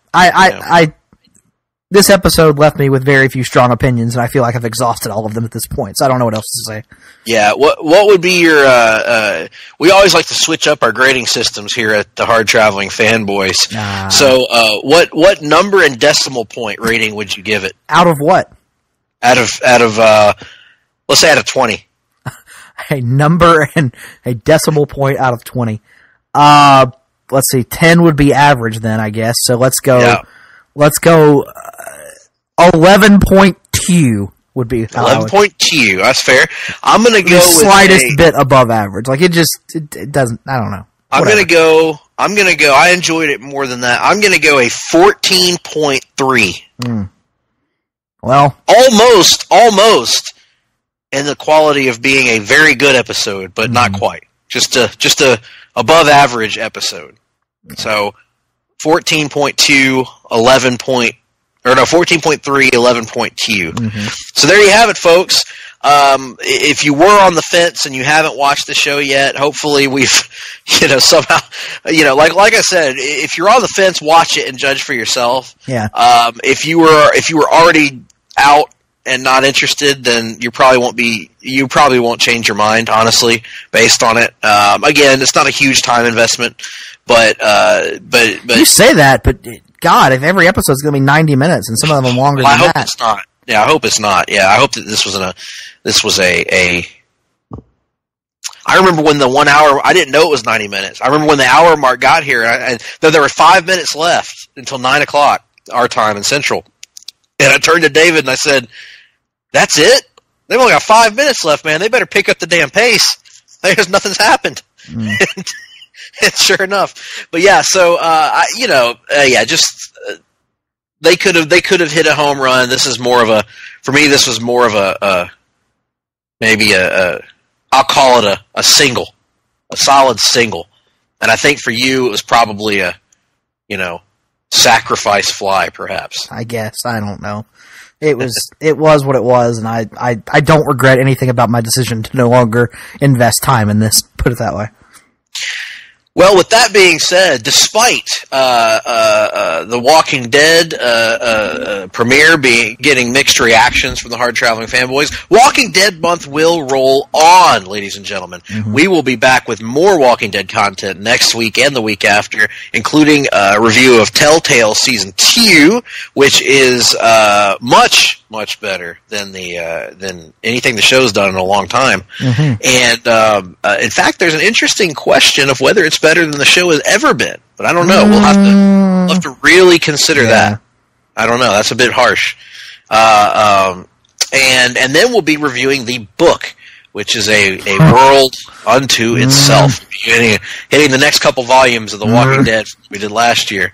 this episode left me with very few strong opinions, and I feel like I've exhausted all of them at this point, so I don't know what else to say. Yeah, what would be your... we always like to switch up our grading systems here at the Hard-Traveling Fanboys. So what number and decimal point rating would you give it? Out of what? Out of let's say out of 20. A number and a decimal point out of 20. Let's see, 10 would be average then, I guess, so let's go... Yeah. Let's go 11.2 would be 11.2. That's fair. I'm going to go the slightest bit above average. Like it doesn't. I don't know. I'm going to go. I enjoyed it more than that. I'm going to go a 14.3. Well, almost in the quality of being a very good episode, but not quite. Just a above average episode. So 14.2, 14.3, 11.2. So there you have it, folks. If you were on the fence and you haven't watched the show yet, hopefully we've, somehow, like I said, if you're on the fence, watch it and judge for yourself. Yeah. If you were already out and not interested, then you probably won't change your mind, honestly, based on it. Again, it's not a huge time investment. But you say that, but God, if every episode's going to be 90 minutes and some of them longer than that. I hope it's not. Yeah, I hope it's not. Yeah, I hope that this was a. I remember when the 1 hour. I didn't know it was 90 minutes. I remember when the hour mark got here, and there were 5 minutes left until 9:00 our time in Central, and I turned to David and I said, "That's it? They've only got 5 minutes left, man. They better pick up the damn pace. There's nothing's happened." And sure enough, but yeah. So they could have hit a home run. This is more of a maybe I'll call it a single, a solid single. And I think for you it was probably a sacrifice fly, perhaps. I guess, I don't know. It was what it was, and I don't regret anything about my decision to no longer invest time in this. Put it that way. Well, with that being said, despite the Walking Dead premiere getting mixed reactions from the Hard-Traveling Fanboys, Walking Dead month will roll on, ladies and gentlemen. We will be back with more Walking Dead content next week and the week after, including a review of Telltale Season 2, which is much, much better than than anything the show's done in a long time. And in fact, there's an interesting question of whether it's better than the show has ever been, but I don't know. We'll have to really consider that. I don't know. That's a bit harsh. And then we'll be reviewing the book, which is a world unto itself. Hitting the next couple volumes of The Walking Dead we did last year.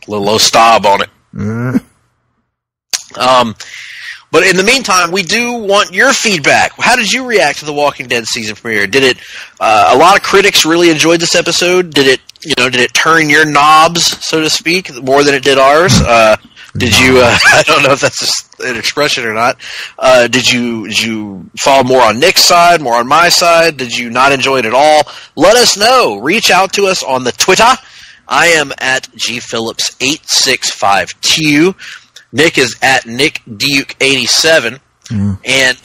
Little low stab on it. But in the meantime, we do want your feedback. How did you react to the Walking Dead season premiere? Did it? A lot of critics really enjoyed this episode. Did it turn your knobs, so to speak, more than it did ours? Did you? I don't know if that's an expression or not. Did you fall more on Nick's side, more on my side? Did you not enjoy it at all? Let us know. Reach out to us on the Twitter. I am at gphillips865q. Nick is at Nick Duke 87. And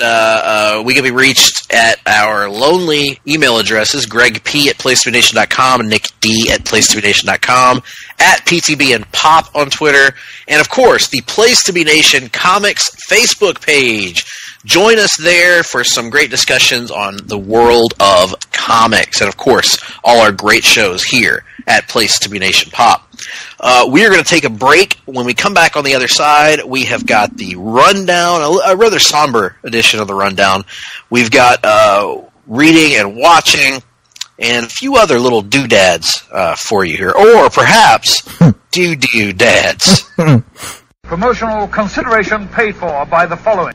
we can be reached at our lonely email addresses, gregp@placetobenation.com and nickd@placetobenation.com, at PTB and Pop on Twitter, and of course, the Place to Be Nation Comics Facebook page. Join us there for some great discussions on the world of comics, and of course, all our great shows here at Place to Be Nation Pop. We are going to take a break. When we come back on the other side, we have got the rundown, a rather somber edition of the rundown. We've got reading and watching, and a few other little doodads for you here, or perhaps doo-doo-dads. Promotional consideration paid for by the following.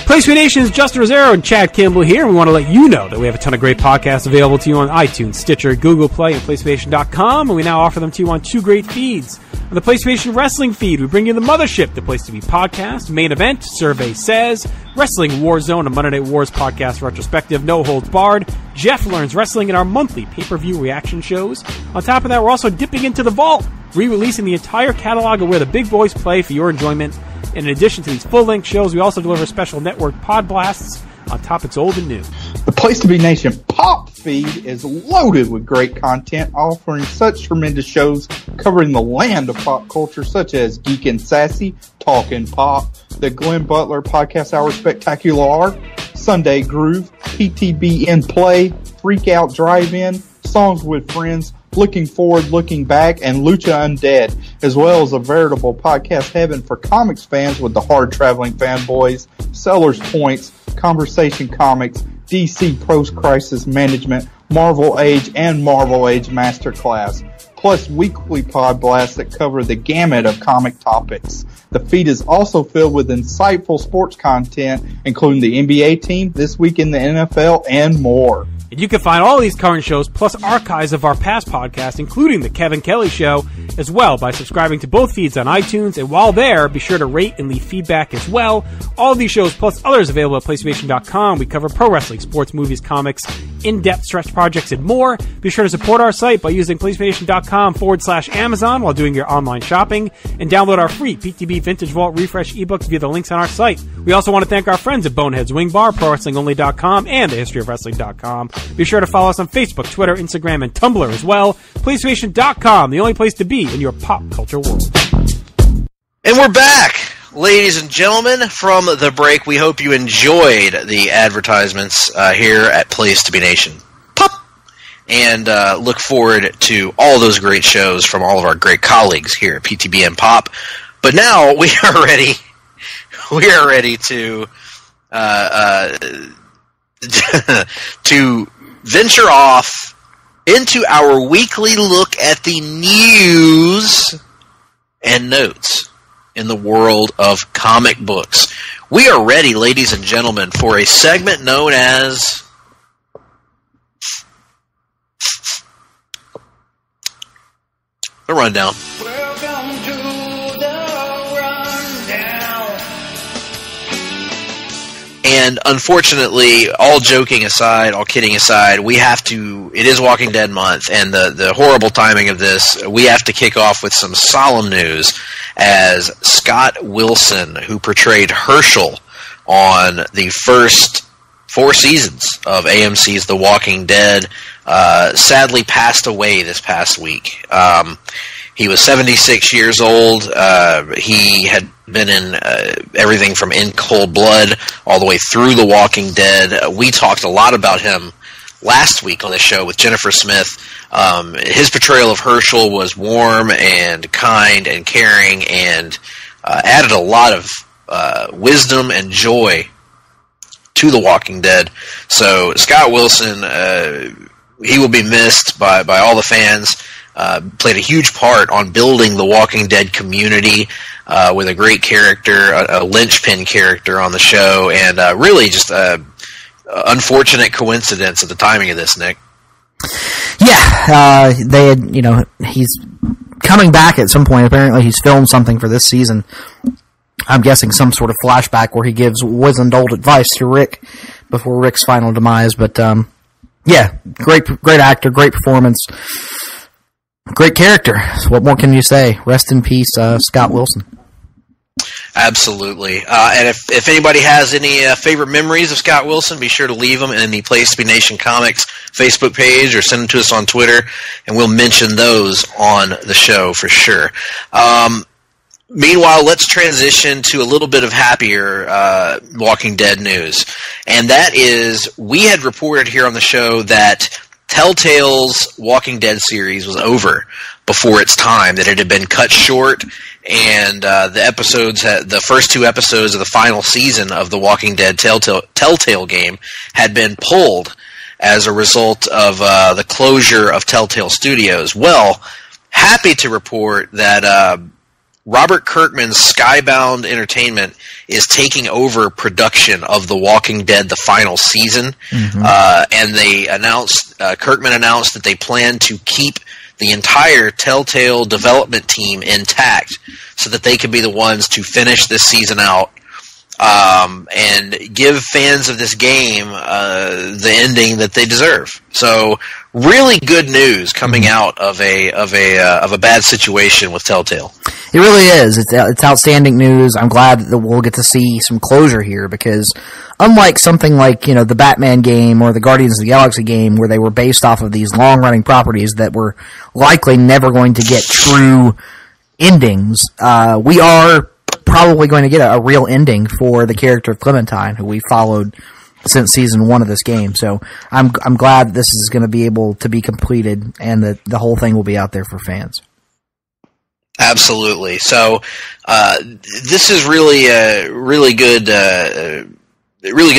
Place to Be Nation's Justin Rosero and Chad Campbell here. We want to let you know that we have a ton of great podcasts available to you on iTunes, Stitcher, Google Play, and PlaceToBeNation.com, and we now offer them to you on two great feeds. On the Place to Be Nation Wrestling feed, we bring you the Mothership, the Place to Be podcast, Main Event, Survey Says, Wrestling War Zone, a Monday Night Wars podcast retrospective, No Holds Barred, Jeff Learns Wrestling, and our monthly pay-per-view reaction shows. On top of that, we're also dipping into the vault, re-releasing the entire catalog of where the big boys play for your enjoyment. In addition to these full-length shows, we also deliver special network pod blasts on topics old and new. The Place to Be Nation Pop feed is loaded with great content, offering such tremendous shows covering the land of pop culture, such as Geek and Sassy, Talkin' Pop, the Glenn Butler Podcast Hour Spectacular, Sunday Groove, PTB in Play, Freak Out Drive-In, Songs with Friends, Looking Forward, Looking Back, and Lucha Undead, as well as a veritable podcast heaven for comics fans with the Hard-Traveling Fanboys, Sellers Points, Conversation Comics, DC Post-Crisis Management, Marvel Age, and Marvel Age Masterclass, plus weekly pod blasts that cover the gamut of comic topics. The feed is also filled with insightful sports content, including the NBA team, This Week in the NFL, and more. And you can find all these current shows, plus archives of our past podcasts, including The Kevin Kelly Show, as well by subscribing to both feeds on iTunes. And while there, be sure to rate and leave feedback as well. All of these shows, plus others available at PlayStation.com. We cover pro wrestling, sports, movies, comics, in-depth stretch projects, and more. Be sure to support our site by using PlayStation.com/Amazon while doing your online shopping. And download our free PTB Vintage Vault Refresh ebooks via the links on our site. We also want to thank our friends at Boneheads Wing Bar, ProWrestlingOnly.com, and TheHistoryOfWrestling.com. Be sure to follow us on Facebook, Twitter, Instagram, and Tumblr as well. PlayStation.com, the only place to be in your pop culture world. And we're back, ladies and gentlemen, from the break. We hope you enjoyed the advertisements here at Place to Be Nation Pop, and look forward to all those great shows from all of our great colleagues here at PTBN Pop. But now we are ready. We are ready to to venture off into our weekly look at the news and notes in the world of comic books. We are ready, ladies and gentlemen, for a segment known as The Rundown. Welcome to the Rundown. And unfortunately, all joking aside, all kidding aside, we have to, it is Walking Dead month, and the horrible timing of this, we have to kick off with some solemn news as Scott Wilson, who portrayed Herschel on the first 4 seasons of AMC's The Walking Dead, sadly passed away this past week. He was 76 years old. He had been in everything from In Cold Blood all the way through The Walking Dead. We talked a lot about him last week on the show with Jennifer Smith. His portrayal of Herschel was warm and kind and caring, and added a lot of wisdom and joy to The Walking Dead. So Scott Wilson, he will be missed by all the fans. played a huge part on building the Walking Dead community with a great character, a linchpin character on the show, and really just unfortunate coincidence of the timing of this, Nick. Yeah, they had, he's coming back at some point. Apparently he's filmed something for this season. I'm guessing some sort of flashback where he gives wizened old advice to Rick before Rick's final demise. But, yeah, great actor, great performance, great character. So what more can you say? Rest in peace, Scott Wilson. Absolutely. And if anybody has any favorite memories of Scott Wilson, be sure to leave them in the Place to Be Nation Comics Facebook page or send them to us on Twitter, and we'll mention those on the show for sure. Meanwhile, let's transition to a little bit of happier Walking Dead news. And that is, we had reported here on the show that Telltale's Walking Dead series was over before its time, that it had been cut short, and the first 2 episodes of the final season of the Walking Dead Telltale game had been pulled as a result of the closure of Telltale Studios. Well, happy to report that Robert Kirkman's Skybound Entertainment is taking over production of The Walking Dead, the final season. And they Kirkman announced that they plan to keep the entire Telltale development team intact so that they can be the ones to finish this season out and give fans of this game the ending that they deserve. So really good news coming out of a bad situation with Telltale. It really is. It's outstanding news. I'm glad that we'll get to see some closure here, because unlike something like, the Batman game or the Guardians of the Galaxy game, where they were based off of these long-running properties that were likely never going to get true endings, we are probably going to get a real ending for the character of Clementine, who we followed since season 1 of this game. So I'm glad this is going to be able to be completed, and that the whole thing will be out there for fans. Absolutely. So this is really good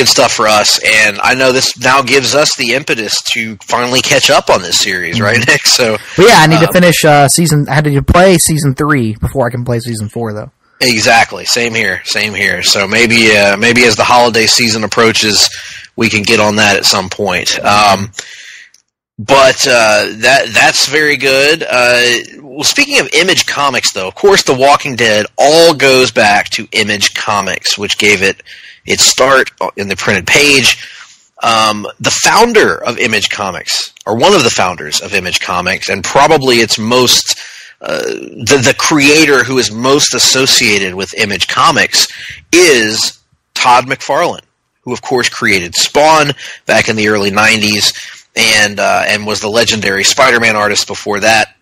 stuff for us, and I know this now gives us the impetus to finally catch up on this series, right, Nick? So, but yeah, I need to finish I had to play season 3 before I can play season 4, though. Exactly. Same here. So maybe as the holiday season approaches, we can get on that at some point. But that's very good. Well, speaking of Image Comics, though, of course, The Walking Dead all goes back to Image Comics, which gave it its start in the printed page. The founder of Image Comics, or one of the founders of Image Comics, and probably its most the creator who is most associated with Image Comics, is Todd McFarlane, who of course created Spawn back in the early 90s and was the legendary Spider-Man artist before that.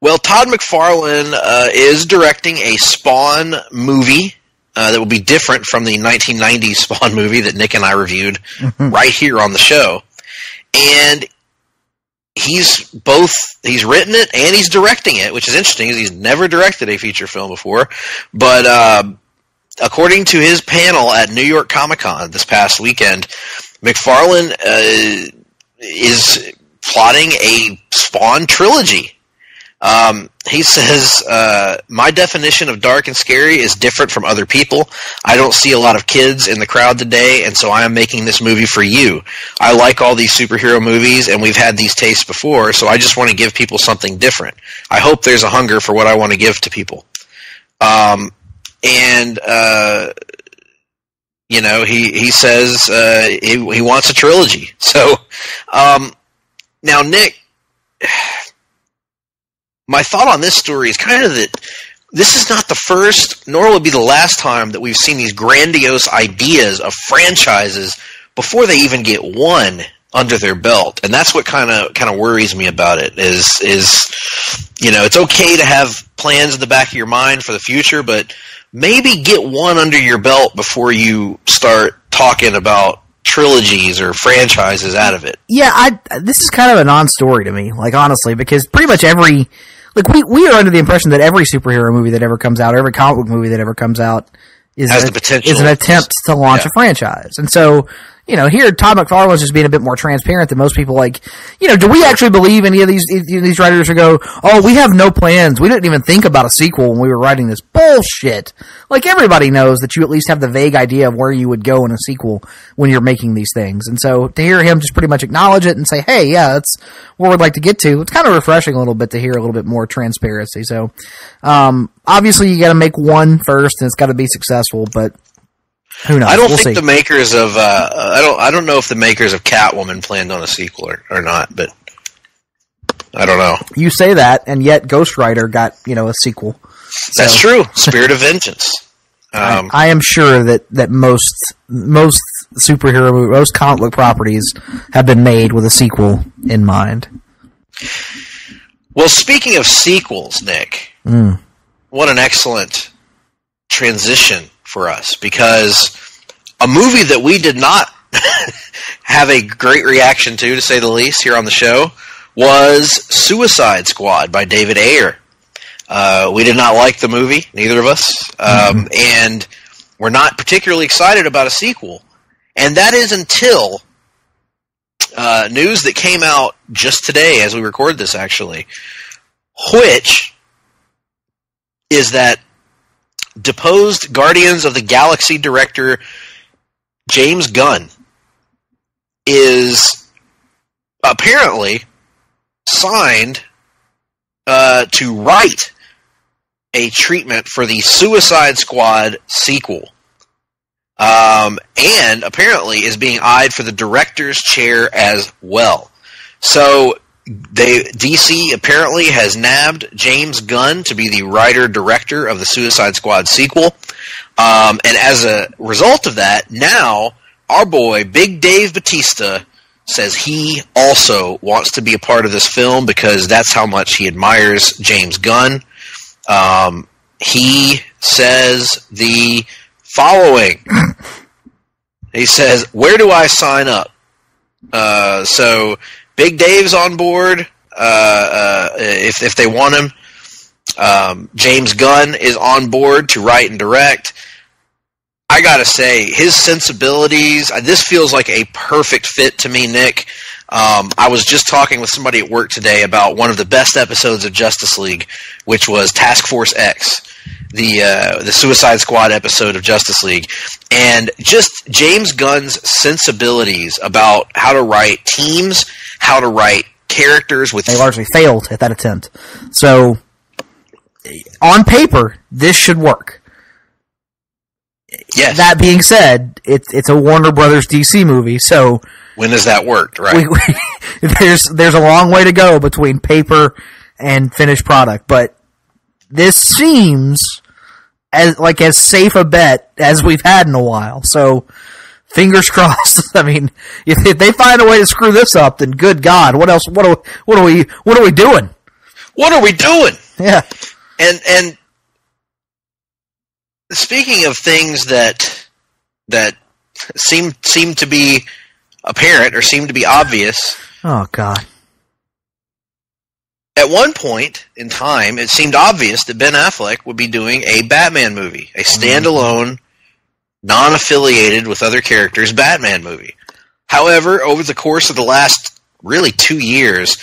Well, Todd McFarlane is directing a Spawn movie that will be different from the 1990s Spawn movie that Nick and I reviewed right here on the show. And he's written it and he's directing it, which is interesting because he's never directed a feature film before. But according to his panel at New York Comic-Con this past weekend, McFarlane is plotting a Spawn trilogy. He says, my definition of dark and scary is different from other people. I don't see a lot of kids in the crowd today, and so I am making this movie for you. I like all these superhero movies, and we've had these tastes before, so I just want to give people something different. I hope there's a hunger for what I want to give to people. He says he wants a trilogy. So, now, Nick, my thought on this story is kind of that this is not the first, nor will it be the last time that we've seen these grandiose ideas of franchises before they even get one under their belt, and that's what kind of worries me about it. Is it's okay to have plans in the back of your mind for the future, but maybe get one under your belt before you start talking about trilogies or franchises out of it. Yeah, this is kind of a non-story to me, honestly, because pretty much we are under the impression that every superhero movie that ever comes out, or every comic book movie that ever comes out is an attempt to launch a franchise. And so, here Todd McFarlane's just being a bit more transparent than most people. Like, do we actually believe any of these writers who go, oh, we have no plans. We didn't even think about a sequel when we were writing this bullshit. Like, everybody knows that you at least have the vague idea of where you would go in a sequel when you're making these things. And so to hear him just pretty much acknowledge it and say, hey, yeah, that's where we'd like to get to, it's kind of refreshing a little bit to hear a little bit more transparency. So, obviously you got to make one first and it's got to be successful, but who knows? I don't We'll think see. the makers of I don't know if the makers of Catwoman planned on a sequel or not, but I don't know. You say that, and yet Ghost Rider got a sequel. That's true. Spirit of Vengeance. I am sure that most superhero, most comic book properties have been made with a sequel in mind. Well, speaking of sequels, Nick, what an excellent transition for us, because a movie that we did not have a great reaction to say the least, here on the show, was Suicide Squad by David Ayer. We did not like the movie, neither of us, and we're not particularly excited about a sequel. And that is until news that came out just today as we record this, actually, which is that deposed Guardians of the Galaxy director James Gunn is apparently signed to write a treatment for the Suicide Squad sequel. And apparently is being eyed for the director's chair as well. So DC apparently has nabbed James Gunn to be the writer-director of the Suicide Squad sequel. And as a result of that, now our boy, Big Dave Bautista, says he also wants to be a part of this film because that's how much he admires James Gunn. He says the following. He says, where do I sign up? So Big Dave's on board if they want him. James Gunn is on board to write and direct. I gotta say, his sensibilities, this feels like a perfect fit to me, Nick. I was just talking with somebody at work today about one of the best episodes of Justice League, which was Task Force X, the Suicide Squad episode of Justice League. And just James Gunn's sensibilities about how to write teams, how to write characters with... They largely failed at that attempt. So, on paper, this should work. Yes. That being said, it's a Warner Brothers DC movie, so... When has that worked, right? There's a long way to go between paper and finished product, but this seems as safe a bet as we've had in a while. So fingers crossed. I mean, if they find a way to screw this up, then good God, what else? What are we doing? What are we doing? Yeah. And speaking of things that seem to be apparent or seem to be obvious. Oh God. At one point in time, it seemed obvious that Ben Affleck would be doing a Batman movie, a standalone, non-affiliated with other characters Batman movie. However, over the course of the last really 2 years,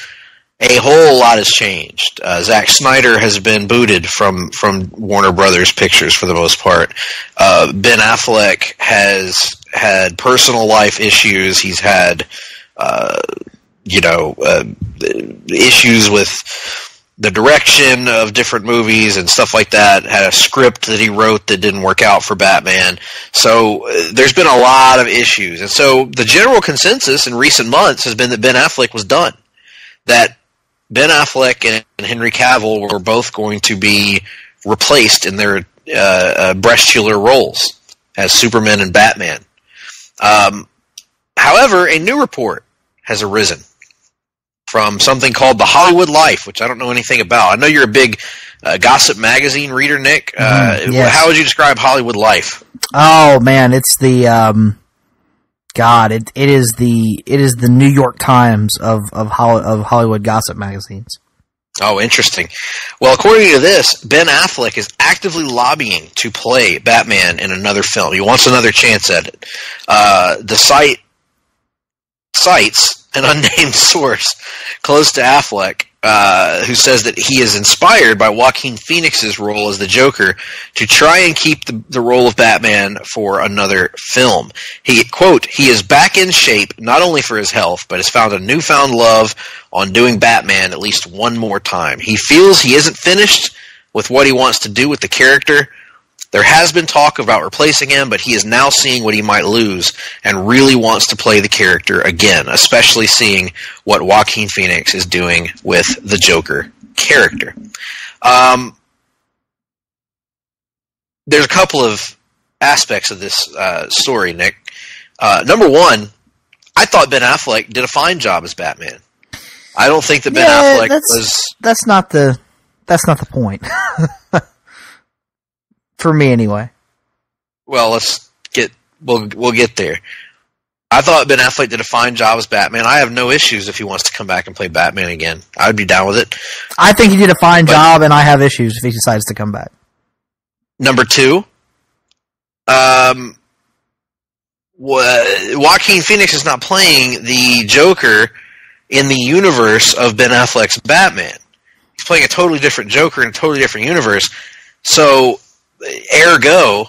a whole lot has changed. Zack Snyder has been booted from Warner Brothers Pictures for the most part. Ben Affleck has had personal life issues. He's had, issues with the direction of different movies and stuff like that. Had a script that he wrote that didn't work out for Batman. So there's been a lot of issues. And so the general consensus in recent months has been that Ben Affleck was done. That Ben Affleck and Henry Cavill were both going to be replaced in their breastular roles as Superman and Batman. However, a new report has arisen from something called The Hollywood Life, which I don't know anything about. I know you're a big gossip magazine reader, Nick. Yes. How would you describe Hollywood Life? Oh man, it's the God, it is the New York Times of Hollywood gossip magazines. Oh, interesting. Well, according to this, Ben Affleck is actively lobbying to play Batman in another film. He wants another chance at it. The site cites an unnamed source close to Affleck who says that he is inspired by Joaquin Phoenix's role as the Joker to try and keep the role of Batman for another film. He, quote, he is back in shape not only for his health, but has found a newfound love on doing Batman at least one more time. He feels he isn't finished with what he wants to do with the character. There has been talk about replacing him, but he is now seeing what he might lose and really wants to play the character again, especially seeing what Joaquin Phoenix is doing with the Joker character. There's a couple of aspects of this story, Nick. Number one, I thought Ben Affleck did a fine job as Batman. I don't think that Ben Affleck was... That's not the point. For me, anyway. Well, we'll get there. I thought Ben Affleck did a fine job as Batman. I have no issues if he wants to come back and play Batman again. I would be down with it. I think he did a fine job, and I have issues if he decides to come back. Number two, Joaquin Phoenix is not playing the Joker in the universe of Ben Affleck's Batman. He's playing a totally different Joker in a totally different universe. So, ergo,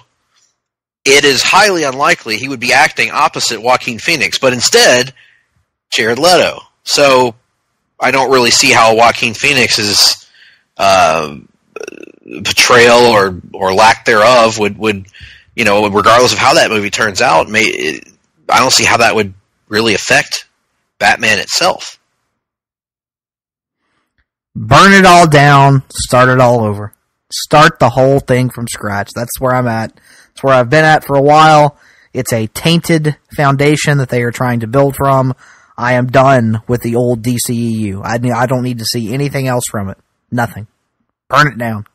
it is highly unlikely he would be acting opposite Joaquin Phoenix, but instead, Jared Leto. So, I don't really see how Joaquin Phoenix's portrayal or lack thereof would regardless of how that movie turns out, I don't see how that would really affect Batman itself. Burn it all down, start it all over. Start the whole thing from scratch. That's where I'm at. That's where I've been at for a while. It's a tainted foundation that they are trying to build from. I am done with the old DCEU. I don't need to see anything else from it. Nothing. Burn it down.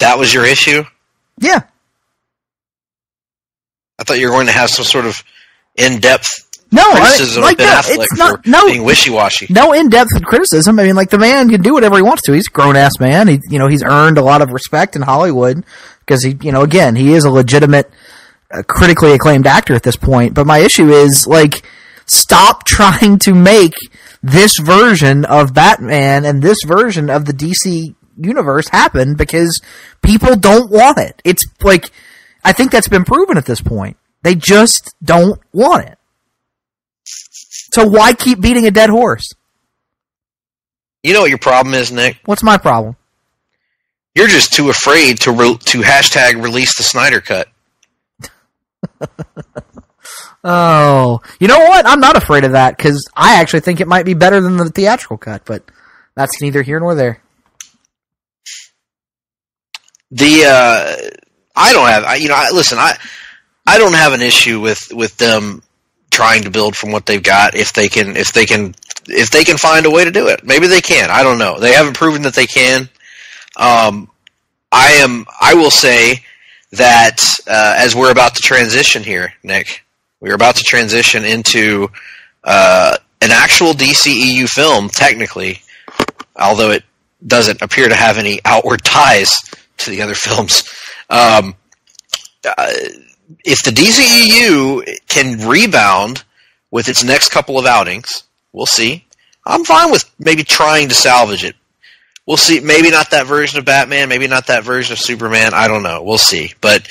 That was your issue? Yeah. I thought you were going to have some sort of in-depth criticism of Ben Affleck for being wishy-washy. No in-depth criticism. I mean, like, the man can do whatever he wants to. He's a grown-ass man. He's earned a lot of respect in Hollywood because he is a legitimate, critically acclaimed actor at this point. But my issue is, like, stop trying to make this version of Batman and this version of the DC universe happen because people don't want it. It's like, I think that's been proven at this point. They just don't want it. So why keep beating a dead horse? You know what your problem is, Nick? What's my problem? You're just too afraid to hashtag release the Snyder Cut. Oh, you know what? I'm not afraid of that because I actually think it might be better than the theatrical cut, but that's neither here nor there. I don't have an issue with them trying to build from what they've got if they can find a way to do it. Maybe they can. I don't know. They haven't proven that they can. I will say that as we're about to transition here, Nick, we're about to transition into an actual DCEU film, technically, although it doesn't appear to have any outward ties to the other films. If the DCEU can rebound with its next couple of outings, we'll see. I'm fine with maybe trying to salvage it. We'll see. Maybe not that version of Batman, maybe not that version of Superman. I don't know. We'll see. But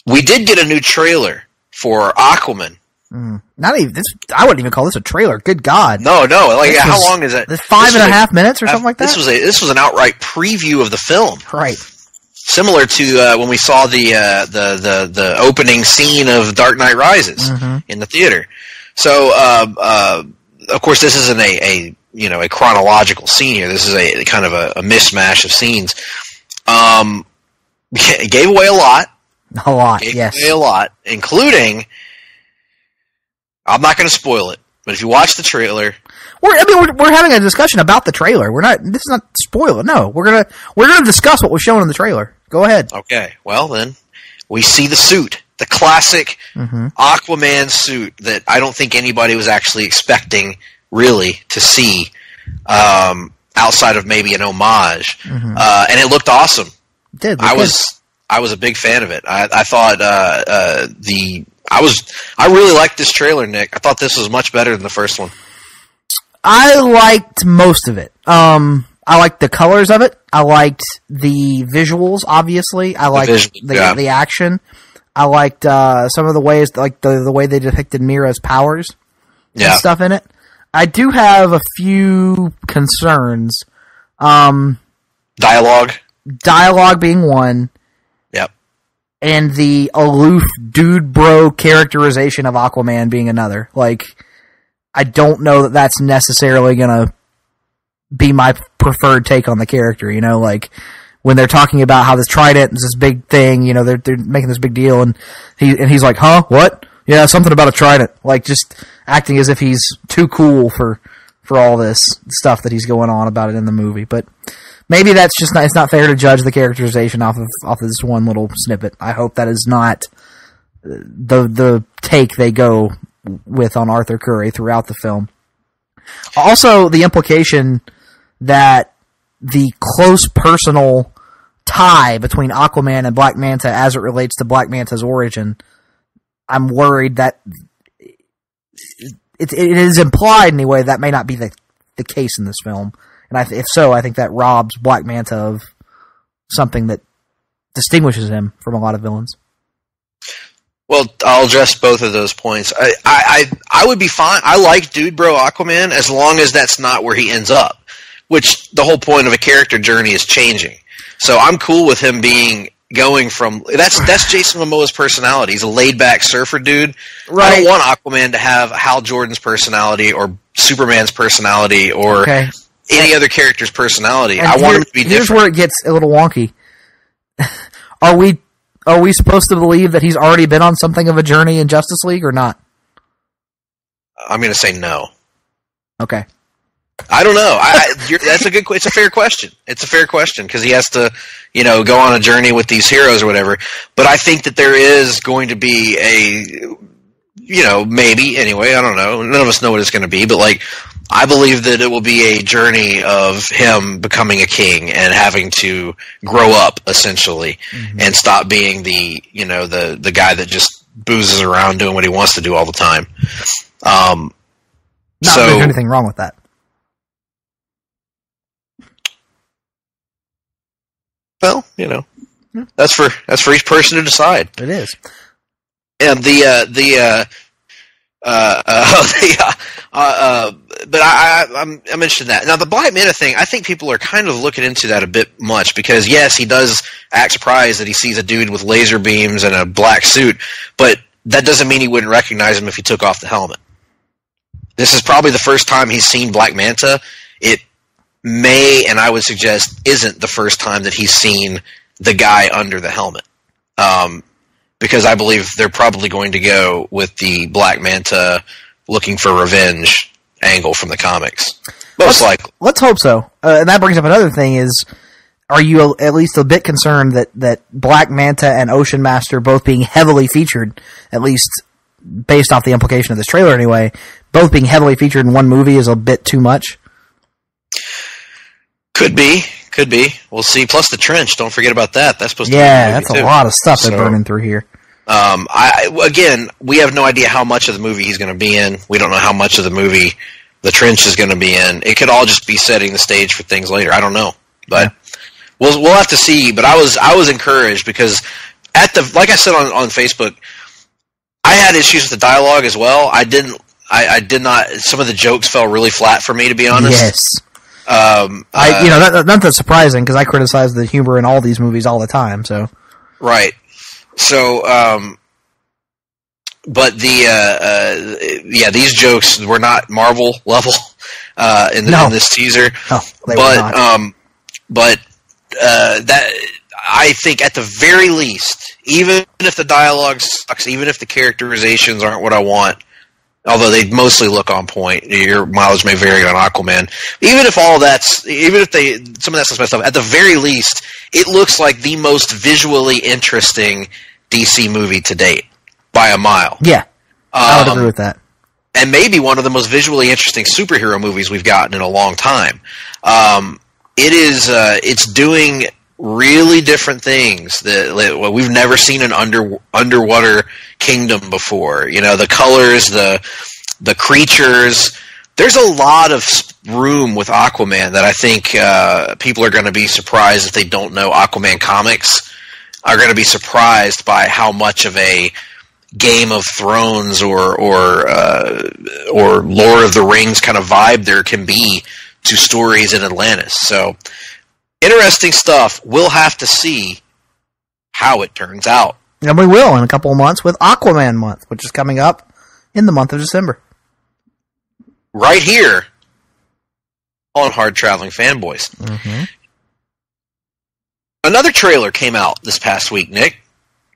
we did get a new trailer for Aquaman. Not even this. I wouldn't even call this a trailer. Good God! No. Like, how long is it? 5.5 minutes or something like that. This was an outright preview of the film, right? Similar to when we saw the opening scene of Dark Knight Rises in the theater. So, of course, this isn't a chronological scene here. This is a kind of a mishmash of scenes. It gave away a lot. Gave away a lot, including. I'm not going to spoil it, but if you watch the trailer, we're having a discussion about the trailer. This is not spoiler. No, we're gonna discuss what was shown in the trailer. Go ahead. Okay. Well, then we see the suit, the classic Aquaman suit that I don't think anybody was actually expecting really to see, outside of maybe an homage. And it looked awesome. It did. I was a big fan of it. I thought the I really liked this trailer, Nick. I thought this was much better than the first one. I liked most of it. I liked the colors of it. I liked the visuals, obviously. I liked the action. I liked some of the ways, like the way they depicted Mira's powers and stuff in it. I do have a few concerns. Dialogue being one. Yep. And the aloof dude bro characterization of Aquaman being another. Like, I don't know that that's necessarily gonna be my preferred take on the character, you know, like when they're talking about how this trident is this big thing, you know, they're making this big deal, and he's like, huh, what? Yeah, something about a trident, like just acting as if he's too cool for all this stuff that he's going on about it in the movie. But maybe that's just not, it's not fair to judge the characterization off of this one little snippet. I hope that is not the take they go with on Arthur Curry throughout the film. Also, the implication that the close personal tie between Aquaman and Black Manta as it relates to Black Manta's origin, I'm worried that it is implied anyway that may not be the case in this film. And if so, I think that robs Black Manta of something that distinguishes him from a lot of villains. Well, I'll address both of those points. I would be fine. I like Dude Bro Aquaman as long as that's not where he ends up, which the whole point of a character journey is changing. So I'm cool with him going from that's Jason Momoa's personality. He's a laid back surfer dude. Right. I don't want Aquaman to have Hal Jordan's personality or Superman's personality or any other character's personality. I want him to be different. Here's where it gets a little wonky. Are we supposed to believe that he's already been on something of a journey in Justice League or not? I'm going to say no. Okay. I don't know. It's a fair question. It's a fair question because he has to, you know, go on a journey with these heroes or whatever. But I think that there is going to be you know, maybe anyway. I don't know. None of us know what it's going to be, but like, I believe that it will be a journey of him becoming a king and having to grow up essentially and stop being the guy that just boozes around doing what he wants to do all the time. Not that there's anything wrong with that. Well, you know, that's for each person to decide. It is. And but I mentioned that. Now, the Black Manta thing, I think people are kind of looking into that a bit much because, yes, he does act surprised that he sees a dude with laser beams and a black suit, but that doesn't mean he wouldn't recognize him if he took off the helmet. This is probably the first time he's seen Black Manta. It may, and I would suggest, isn't the first time that he's seen the guy under the helmet. Because I believe they're probably going to go with the Black Manta looking for revenge angle from the comics. Most likely. Let's hope so. And that brings up another thing is, are you at least a bit concerned that Black Manta and Ocean Master both being heavily featured, at least based off the implication of this trailer anyway, both being heavily featured in one movie is a bit too much? Could be. We'll see. Plus the trench. Don't forget about that. That's supposed to be that's a lot of stuff they're burning through here. Again, we have no idea how much of the movie he's going to be in. We don't know how much of the movie the trench is going to be in. It could all just be setting the stage for things later. I don't know, but we'll have to see. But I was encouraged because like I said on Facebook, I had issues with the dialogue as well. I did not. Some of the jokes fell really flat for me, to be honest. Yes. Not that surprising because I criticize the humor in all these movies all the time. So, right. So, but these jokes were not Marvel level in this teaser. No, they were not. But that I think at the very least, even if the dialogue sucks, even if the characterizations aren't what I want. Although they mostly look on point, your mileage may vary on Aquaman. Even if some of that's messed up, at the very least, it looks like the most visually interesting DC movie to date by a mile. Yeah, I would agree with that. And maybe one of the most visually interesting superhero movies we've gotten in a long time. It's doing really different things that we've never seen an underwater kingdom before. You know, the colors, the creatures. There's a lot of room with Aquaman that I think people are going to be surprised if they don't know Aquaman comics. Are going to be surprised by how much of a Game of Thrones or Lord of the Rings kind of vibe there can be to stories in Atlantis. So interesting stuff. We'll have to see how it turns out. And we will in a couple of months with Aquaman month, which is coming up in the month of December. Right here on Hard-Traveling Fanboys. Mm-hmm. Another trailer came out this past week, Nick.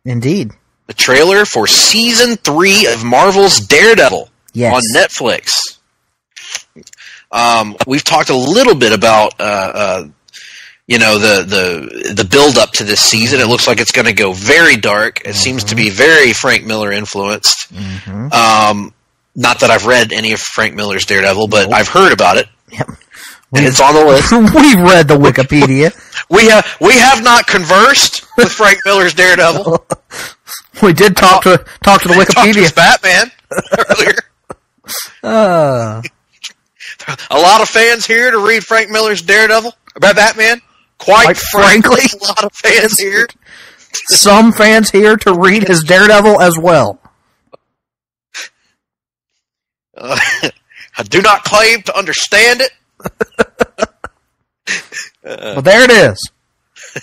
Indeed. The trailer for Season 3 of Marvel's Daredevil on Netflix. We've talked a little bit about the build up to this season. It looks like it's going to go very dark. It seems to be very Frank Miller influenced. Mm-hmm. Not that I've read any of Frank Miller's Daredevil, but I've heard about it. Yep. And it's on the list. We've read the Wikipedia. We have not conversed with Frank Miller's Daredevil. We did talk to the Wikipedia. Talked to Batman earlier. A lot of fans here to read Frank Miller's Daredevil about Batman. Quite frankly, a lot of fans here. Some fans here to read his Daredevil as well. I do not claim to understand it. But there it is.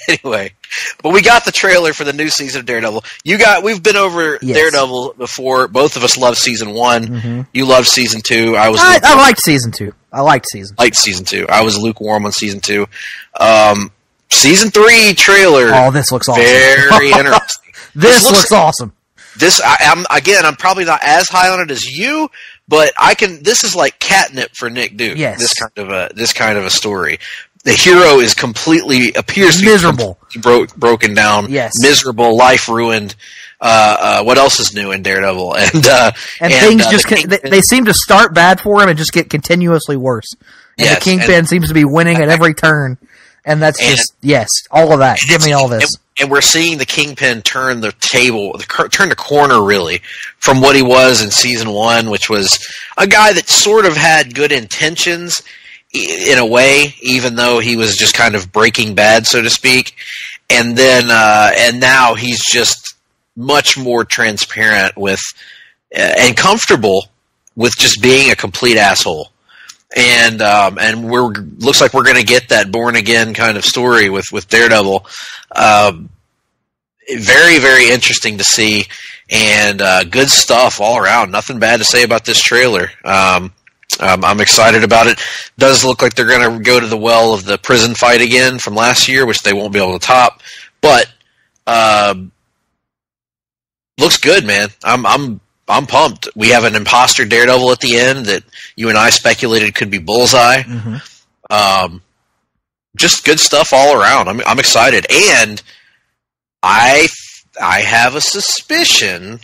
Anyway, but we got the trailer for the new season of Daredevil. We've been over Daredevil before. Both of us loved season 1. Mm-hmm. You loved season 2. I liked season 2. I liked season 2. I was lukewarm on season 2. Season 3 trailer. Oh, this looks awesome. Very interesting. This looks awesome. I'm probably not as high on it as you, but this is like catnip for Nick Duke. Yes. This kind of a story. The hero appears to be miserable, broken down, miserable, life ruined. What else is new in Daredevil? And things they seem to start bad for him and just get continuously worse. And the Kingpin seems to be winning at every turn. And that's all of that. Give me all this. And we're seeing the Kingpin turn the corner, really, from what he was in season 1, which was a guy that sort of had good intentions in a way, even though he was just kind of Breaking Bad, so to speak. And then, and now he's just much more transparent with, and comfortable with just being a complete asshole. And looks like we're going to get that born again kind of story with Daredevil. Very, very interesting to see, and good stuff all around. Nothing bad to say about this trailer. I'm excited about it. Does look like they're going to go to the well of the prison fight again from last year, which they won't be able to top. But looks good, man. I'm pumped. We have an imposter Daredevil at the end that you and I speculated could be Bullseye. Mm-hmm. Just good stuff all around. I'm excited, and I have a suspicion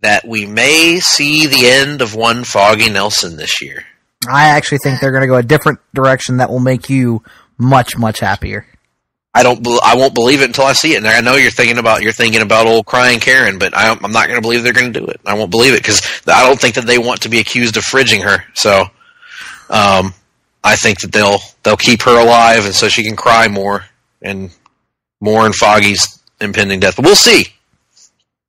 that we may see the end of one Foggy Nelson this year. I actually think they're going to go a different direction that will make you much, much happier. I won't believe it until I see it. And I know you're thinking about old crying Karen, but I'm not going to believe they're going to do it. I won't believe it because I don't think that they want to be accused of fridging her. So, I think that they'll keep her alive, and so she can cry more and mourn Foggy's impending death. But we'll see.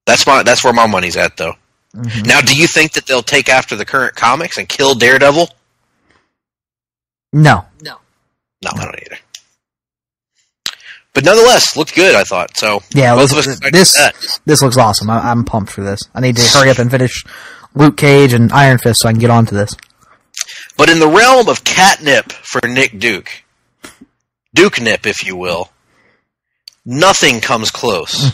That's where my money's at, though. Mm-hmm. Now, do you think that they'll take after the current comics and kill Daredevil? No, I don't either. But nonetheless, looked good, I thought. So yeah, this looks awesome. I'm pumped for this. I need to hurry up and finish Luke Cage and Iron Fist so I can get on to this. But in the realm of catnip for Nick Duke, Duke nip, if you will, nothing comes close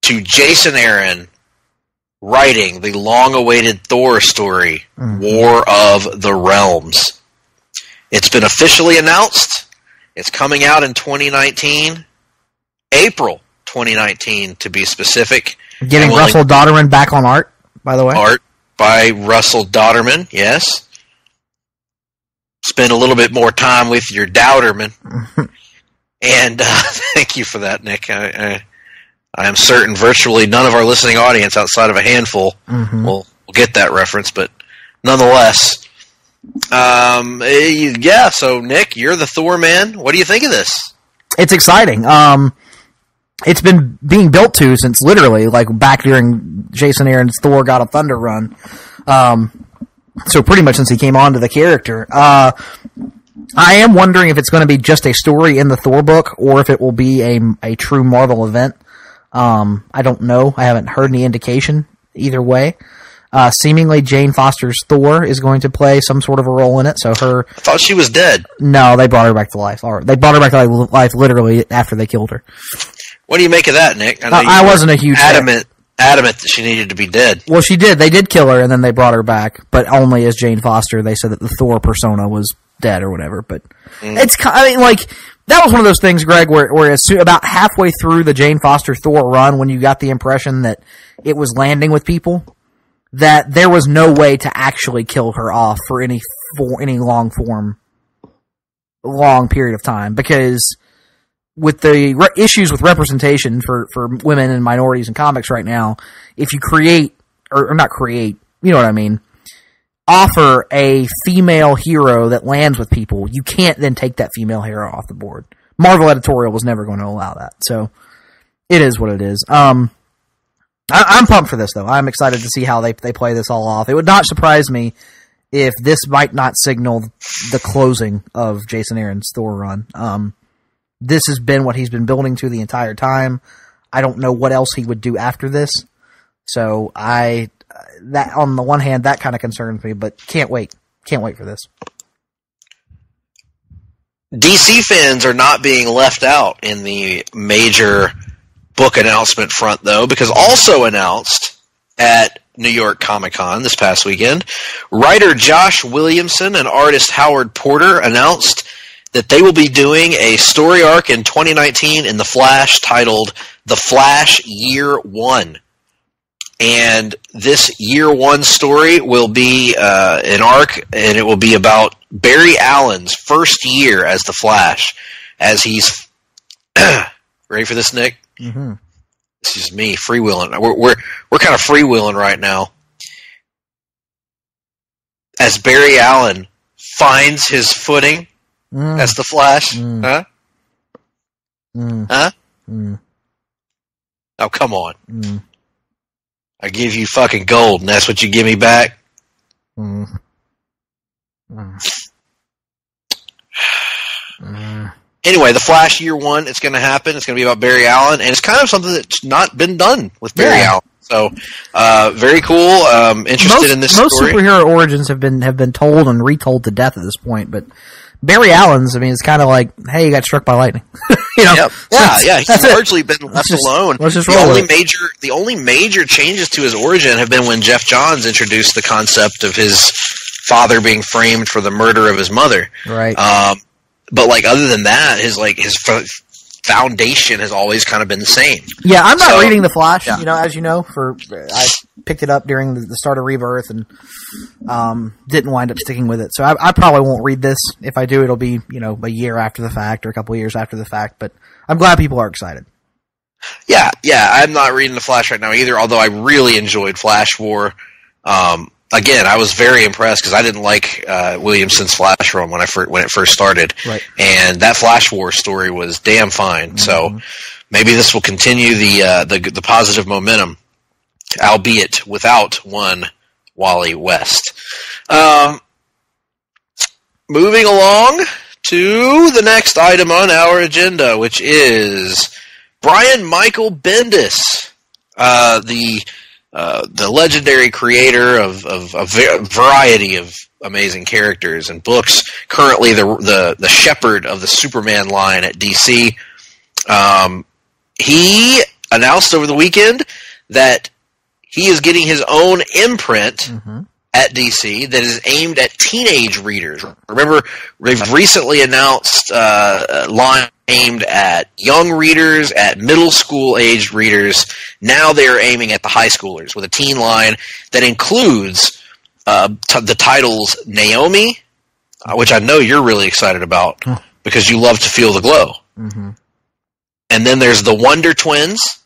to Jason Aaron writing the long-awaited Thor story, War of the Realms. It's been officially announced. It's coming out in 2019, April 2019 to be specific. Getting Russell Dodderman back on art, by the way. Art by Russell Dodderman, yes. spend a little bit more time with your Dowderman. And thank you for that, Nick. I am certain virtually none of our listening audience outside of a handful will get that reference, but nonetheless. Yeah, so Nick, you're the Thor man. What do you think of this? It's exciting. It's been being built to since literally like back during Jason Aaron's Thor God of Thunder run. So pretty much since he came on to the character. I am wondering if it's going to be just a story in the Thor book or if it will be a true Marvel event. I don't know. I haven't heard any indication either way. Seemingly Jane Foster's Thor is going to play some sort of a role in it. So I thought she was dead. No, they brought her back to life. Or they brought her back to life literally after they killed her. What do you make of that, Nick? I wasn't a huge adamant that she needed to be dead. Well, she did. They did kill her, and then they brought her back, but only as Jane Foster. They said that the Thor persona was dead or whatever. But it's, I mean, like, that was one of those things, Greg, where about halfway through the Jane Foster Thor run, when you got the impression that it was landing with people, that there was no way to actually kill her off for any long period of time, because with the issues with representation for women and minorities in comics right now, if you create, or not create, you know what I mean, offer a female hero that lands with people, you can't then take that female hero off the board. Marvel editorial was never going to allow that, so it is what it is. I'm pumped for this, though. I'm excited to see how they play this all off. It would not surprise me if this might not signal the closing of Jason Aaron's Thor run. This has been what he's been building to the entire time. I don't know what else he would do after this. So that on the one hand, that kind of concerns me, but can't wait. Can't wait for this. DC fans are not being left out in the major book announcement front, though, because also announced at New York Comic Con this past weekend, writer Josh Williamson and artist Howard Porter announced that they will be doing a story arc in 2019 in The Flash titled The Flash Year One. And this Year One story will be an arc, and it will be about Barry Allen's first year as The Flash, as he's... Ready for this, Nick? Mm-hmm. This is me freewheeling. We're kind of freewheeling right now. As Barry Allen finds his footing as the Flash, huh? Huh? Oh, come on! I give you fucking gold, and that's what you give me back. Anyway, The Flash Year One, it's going to happen. It's going to be about Barry Allen, and it's kind of something that's not been done with Barry Allen. So, very cool. Interested in this story. Most superhero origins have been told and retold to death at this point, but Barry Allen's, I mean, it's kind of like, hey, you got struck by lightning. You know? Yep. He's largely been left alone. Let's just the only major changes to his origin have been when Jeff Johns introduced the concept of his father being framed for the murder of his mother. Right. But like other than that, his foundation has always kind of been the same. Yeah, I'm not reading The Flash. You know, as you know, I picked it up during the start of Rebirth and didn't wind up sticking with it. So I probably won't read this. If I do, it'll be a year after the fact or a couple of years after the fact. But I'm glad people are excited. Yeah. I'm not reading The Flash right now either. Although I really enjoyed Flash War. Again, I was very impressed because I didn't like Williamson's Flash run when it first started, right. And that Flash War story was damn fine. So maybe this will continue the positive momentum, albeit without one Wally West. Moving along to the next item on our agenda, which is Brian Michael Bendis, the legendary creator of a variety of amazing characters and books, currently the shepherd of the Superman line at DC. He announced over the weekend that he is getting his own imprint at DC that is aimed at teenage readers. Remember, they've recently announced a line aimed at young readers, at middle school aged readers. Now they're aiming at the high schoolers with a teen line that includes the titles Naomi, which I know you're really excited about because you love to feel the glow. Mm-hmm. And then there's the Wonder Twins.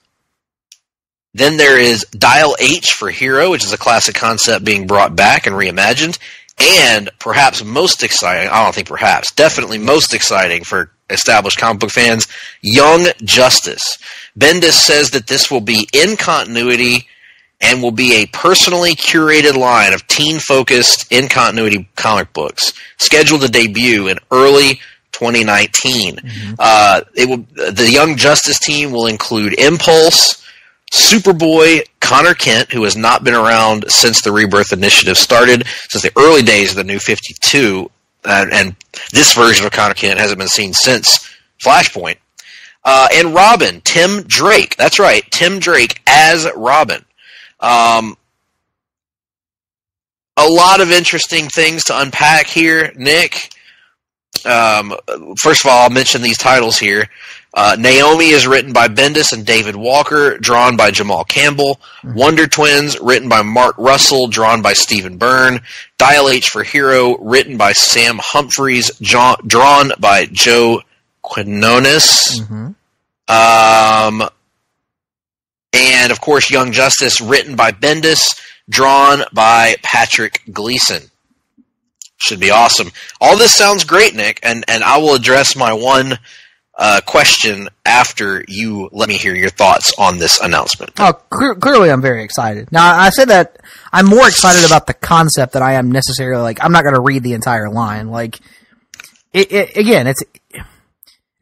Then there is Dial H for Hero, which is a classic concept being brought back and reimagined. And perhaps most exciting, I don't think perhaps, definitely most exciting for established comic book fans, Young Justice. Bendis says that this will be in continuity and will be a personally curated line of teen-focused, in-continuity comic books, scheduled to debut in early 2019. The Young Justice team will include Impulse, Superboy, Connor Kent, who has not been around since the Rebirth Initiative started, since the early days of the New 52, and this version of Connor Kent hasn't been seen since Flashpoint. And Robin, Tim Drake. That's right, Tim Drake as Robin. A lot of interesting things to unpack here, Nick. First of all, I'll mention these titles here. Naomi is written by Bendis and David Walker, drawn by Jamal Campbell. Wonder Twins, written by Mark Russell, drawn by Stephen Byrne. Dial H for Hero, written by Sam Humphries, drawn by Joe Quinones. And, of course, Young Justice, written by Bendis, drawn by Patrick Gleason. Should be awesome. All this sounds great, Nick, and I will address my one question after you let me hear your thoughts on this announcement. Oh, clearly I'm very excited. Now, I said that I'm more excited about the concept than I am necessarily, like, I'm not going to read the entire line. Like, again, it's...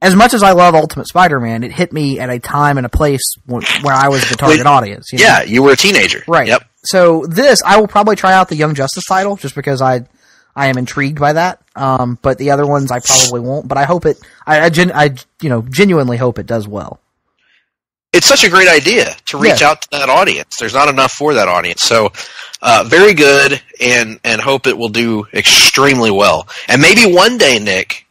As much as I love Ultimate Spider-Man, it hit me at a time and a place where I was the target audience. You know? Yeah, you were a teenager. Right. Yep. So I will probably try out the Young Justice title just because I am intrigued by that. But the other ones I probably won't. But I hope I genuinely hope it does well. It's such a great idea to reach out to that audience. There's not enough for that audience. So, very good, and hope it will do extremely well. And maybe one day, Nick,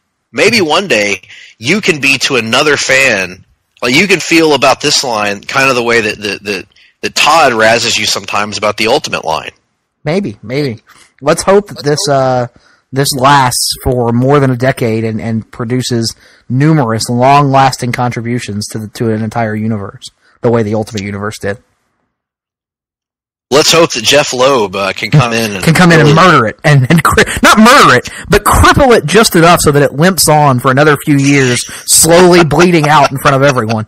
you can be to another fan, like you can feel about this line kind of the way that Todd razzes you sometimes about the Ultimate line. Maybe. Let's hope that this lasts for more than a decade and produces numerous long-lasting contributions to an entire universe, the way the Ultimate Universe did. Let's hope that Jeff Loeb can come in and murder it, and not murder it, but cripple it just enough so that it limps on for another few years, slowly bleeding out in front of everyone.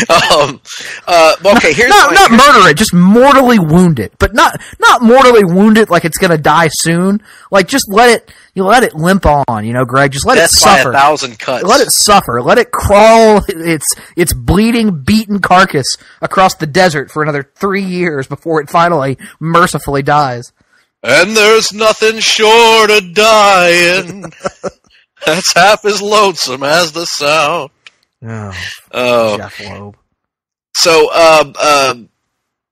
Okay, here's not murder it, just mortally wound it, but not mortally wound it like it's gonna die soon. Like just let it limp on, Greg. Just let it suffer. By 1,000 cuts. Let it suffer. Let it crawl its bleeding, beaten carcass across the desert for another 3 years before it finally mercifully dies. And there's nothing short of dying that's half as lonesome as the sound. Oh, Jeff Loeb. So,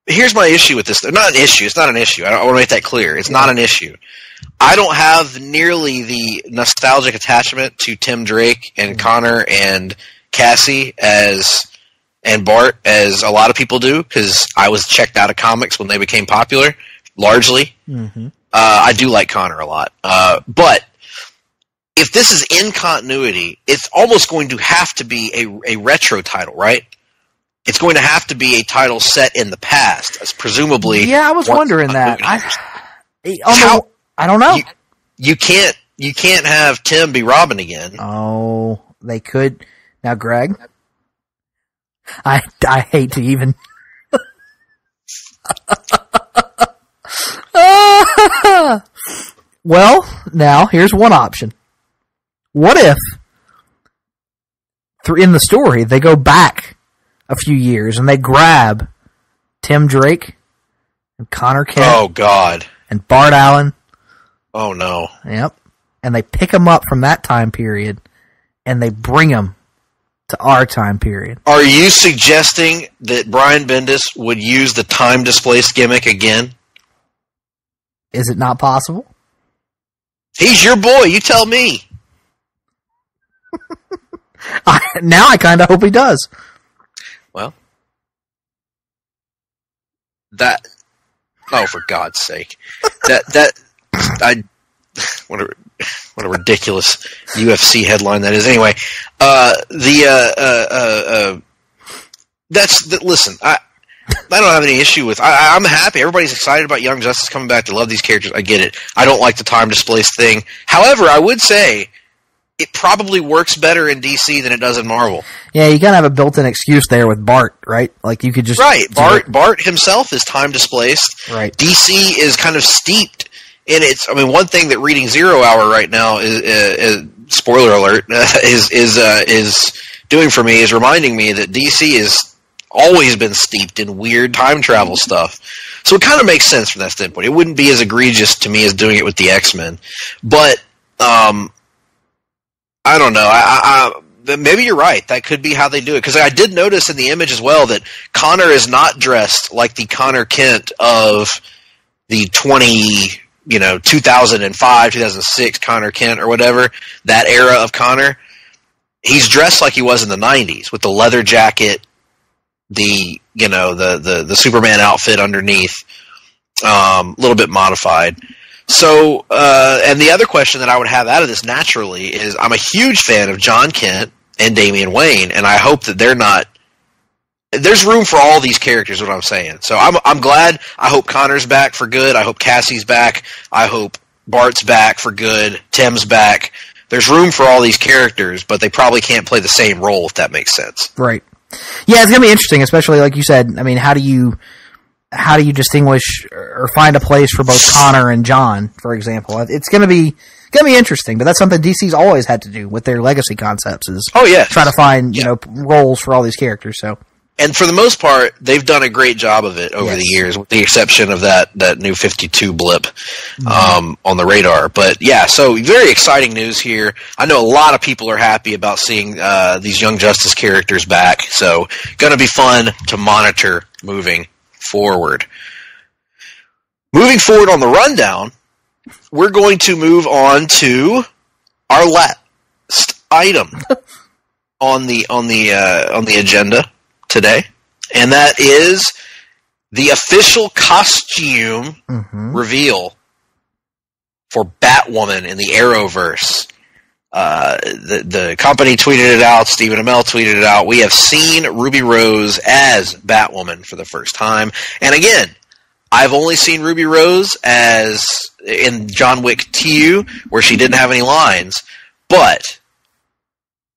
here's my issue with this. Not an issue. It's not an issue. I want to make that clear. It's not an issue. I don't have nearly the nostalgic attachment to Tim Drake and Connor and Cassie and Bart as a lot of people do, because I was checked out of comics when they became popular, largely. I do like Connor a lot. But if this is in continuity, it's almost going to have to be a retro title, right? It's going to have to be a title set in the past, as presumably. Yeah, I was wondering that. I don't know. You can't have Tim be Robin again. Oh, they could. Now, Greg, I hate to even. Well, now here's one option. What if, in the story, they go back a few years and they grab Tim Drake and Connor Kent? Oh, God. And Bart Allen? Oh, no. Yep. And they pick them up from that time period and they bring them to our time period. Are you suggesting that Brian Bendis would use the time displaced gimmick again? Is it not possible? He's your boy. You tell me. Now I kind of hope he does. Well, for God's sake, whatever. What a ridiculous UFC headline that is. Anyway, listen, I don't have any issue with. I'm happy. Everybody's excited about Young Justice coming back. They love these characters. I get it. I don't like the time displaced thing. However, I would say it probably works better in DC than it does in Marvel. Yeah, you kind of have a built-in excuse there with Bart, right? Like you could just Bart himself is time displaced. Right. DC is kind of steeped in its. I mean, one thing that reading Zero Hour right now is spoiler alert is doing for me is reminding me that DC has always been steeped in weird time travel stuff. So it kind of makes sense from that standpoint. It wouldn't be as egregious to me as doing it with the X-Men, but I don't know. Maybe you're right. That could be how they do it. Because I did notice in the image as well that Connor is not dressed like the Connor Kent of the 2005, 2006 Connor Kent or whatever, that era of Connor. He's dressed like he was in the 90s with the leather jacket, the Superman outfit underneath, a little bit modified. So, and the other question that I would have out of this naturally is I'm a huge fan of John Kent and Damian Wayne, and I hope that they're not. There's room for all these characters, is what I'm saying. So I'm glad. I hope Connor's back for good. I hope Cassie's back. I hope Bart's back for good. Tim's back. There's room for all these characters, but they probably can't play the same role, if that makes sense. Right. Yeah, it's going to be interesting, especially like you said. I mean, how do you distinguish or find a place for both Connor and John, for example? It's going to be interesting, but that's something DC's always had to do with their legacy concepts is try to find, roles for all these characters. So. And for the most part, they've done a great job of it over the years, with the exception of that new 52 blip on the radar. But yeah, so very exciting news here. I know a lot of people are happy about seeing these Young Justice characters back, so going to be fun to monitor moving forward. Moving forward on the rundown, we're going to move on to our last item on the agenda today, and that is the official costume reveal for Batwoman in the Arrowverse. The company tweeted it out. Stephen Amell tweeted it out. We have seen Ruby Rose as Batwoman for the first time. And again, I've only seen Ruby Rose as in John Wick 2, where she didn't have any lines. But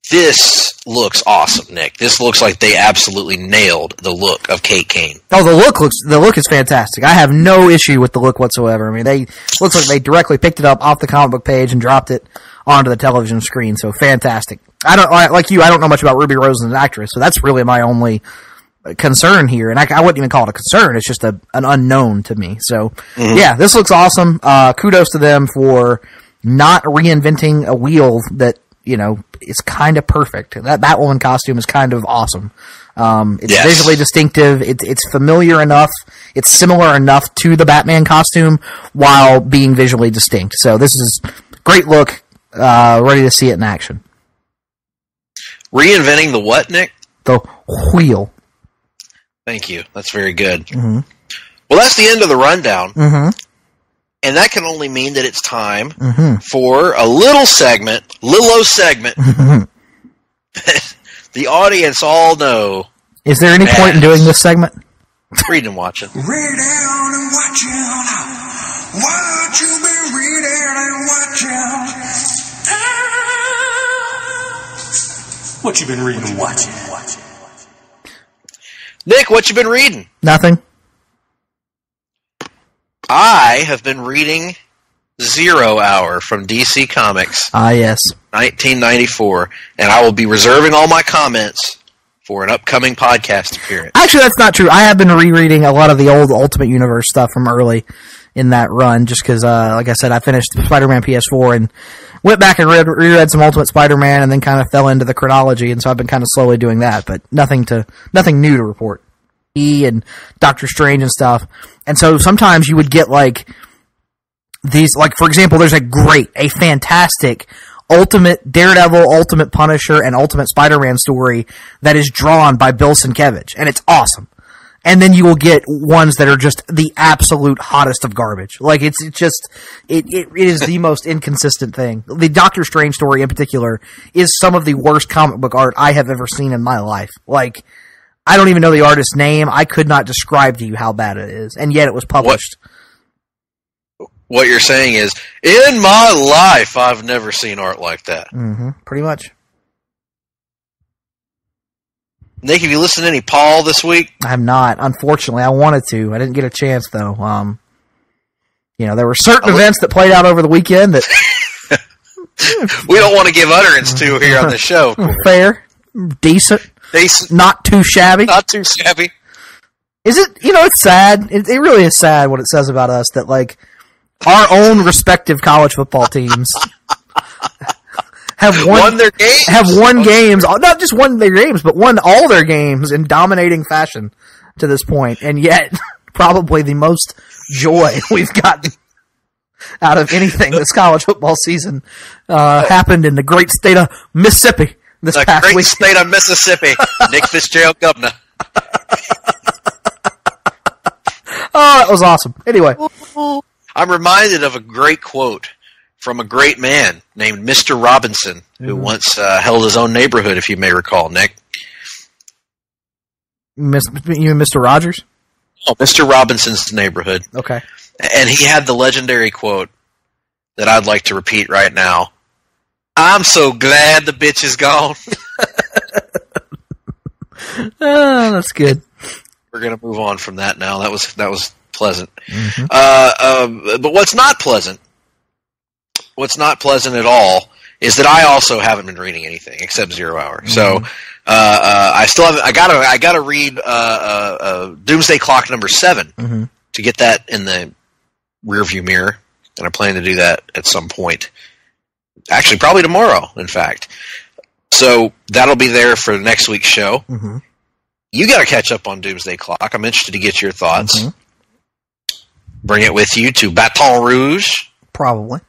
this looks awesome, Nick. This looks like they absolutely nailed the look of Kate Kane. Oh, the look is fantastic. I have no issue with the look whatsoever. I mean, looks like they directly picked it up off the comic book page and dropped it onto the television screen. So fantastic. I don't know much about Ruby Rose as an actress, so that's really my only concern here. And I wouldn't even call it a concern. It's just an unknown to me. So yeah, this looks awesome. Kudos to them for not reinventing a wheel that, it's kind of perfect. That Batwoman costume is kind of awesome. It's visually distinctive. It's familiar enough. It's similar enough to the Batman costume while being visually distinct. So this is great look. Ready to see it in action. Reinventing the what, Nick? The wheel. Thank you. That's very good. Well, that's the end of the rundown. And that can only mean that it's time for a little segment that the audience all know. Is there any point in doing this segment? Reading and watching. Read down and watching. What you been reading and watching? What you been reading and watching? Nick, what you been reading? Nothing. I have been reading Zero Hour from DC Comics. Ah, yes. 1994. And I will be reserving all my comments for an upcoming podcast appearance. Actually, that's not true. I have been rereading a lot of the old Ultimate Universe stuff from early in that run, just because, like I said, I finished Spider-Man PS4 and went back and reread some Ultimate Spider-Man and then kind of fell into the chronology, and so I've been kind of slowly doing that, but nothing new to report. And Doctor Strange and stuff. And so sometimes you would get these, for example, there's a fantastic Ultimate Daredevil, Ultimate Punisher, and Ultimate Spider-Man story that is drawn by Bill Sienkiewicz, and it's awesome. and then you will get ones that are just the absolute hottest of garbage. Like it is the most inconsistent thing. The Doctor Strange story in particular is some of the worst comic book art I have ever seen in my life. Like, I don't even know the artist's name. I could not describe to you how bad it is, and yet it was published. What you're saying is, in my life, I've never seen art like that. Mm-hmm. Pretty much. Nick, have you listened to any Paul this week? I have not. Unfortunately, I wanted to. I didn't get a chance, though. There were certain events that played out over the weekend that... we don't want to give utterance to here on the show. Fair. Decent. Not too shabby. Not too shabby. Is it? It's sad. It really is sad what it says about us that, like, our own respective college football teams have won their games. Have won games, not just won their games, but won all their games in dominating fashion to this point, and yet probably the most joy we've gotten out of anything this college football season happened in the great state of Mississippi this past week. The great state of Mississippi. Nick Fitzgerald, governor. Oh, that was awesome. Anyway. I'm reminded of a great quote from a great man named Mr. Robinson, who once held his own neighborhood, if you may recall, Nick. You mean Mr. Rogers? Oh, Mr. Robinson's neighborhood. Okay. And he had the legendary quote that I'd like to repeat right now. I'm so glad the bitch is gone. Oh, that's good. We're going to move on from that now. That was pleasant. Mm-hmm. But what's not pleasant at all is that I also haven't been reading anything except 0 Hour. Mm-hmm. So I still haven't. I gotta read Doomsday Clock number 7 to get that in the rearview mirror, and I plan to do that at some point. Actually, probably tomorrow, in fact. So that'll be there for next week's show. Mm-hmm. You got to catch up on Doomsday Clock. I'm interested to get your thoughts. Mm-hmm. Bring it with you to Baton Rouge. Probably.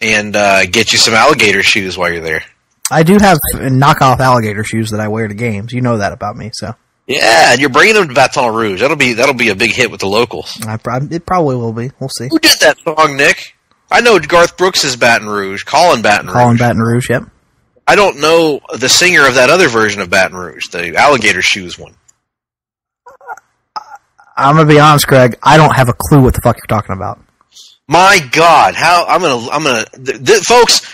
And get you some alligator shoes while you're there. I do have knockoff alligator shoes that I wear to games. You know that about me, so. Yeah, and you're bringing them to Baton Rouge. That'll be a big hit with the locals. It probably will be. We'll see. Who did that song, Nick? I know Garth Brooks is Baton Rouge. Colin Baton Rouge. Yep. I don't know the singer of that other version of Baton Rouge, the alligator shoes one. I'm gonna be honest, Greg. I don't have a clue what the fuck you're talking about. My God,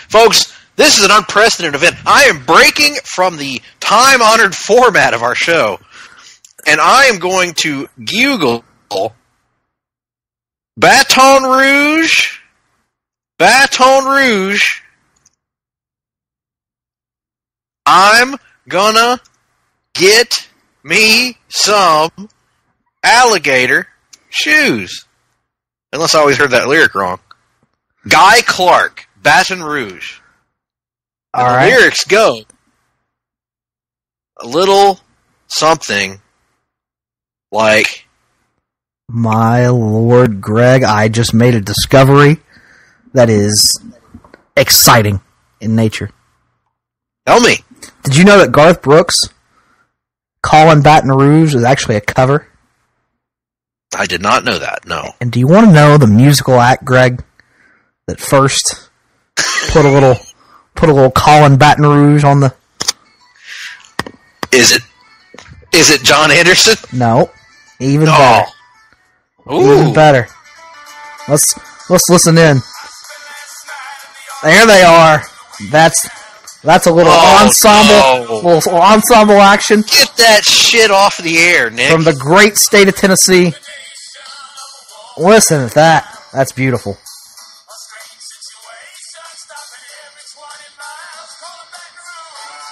folks, this is an unprecedented event. I am breaking from the time-honored format of our show, and I am going to Google Baton Rouge. I'm gonna get me some alligator shoes. Unless I always heard that lyric wrong. Guy Clark, Baton Rouge. And the lyrics go a little something like... My Lord, Greg, I just made a discovery that is exciting in nature. Tell me. Did you know that Garth Brooks' Callin' Baton Rouge is actually a cover? I did not know that, no. And do you want to know the musical act, Greg, that first put a little Callin' Baton Rouge on the... Is it John Anderson? No. Even better. Ooh. Even better. Let's listen in. There they are. That's a little ensemble action. Get that shit off the air, Nick. From the great state of Tennessee. Listen to that. That's beautiful.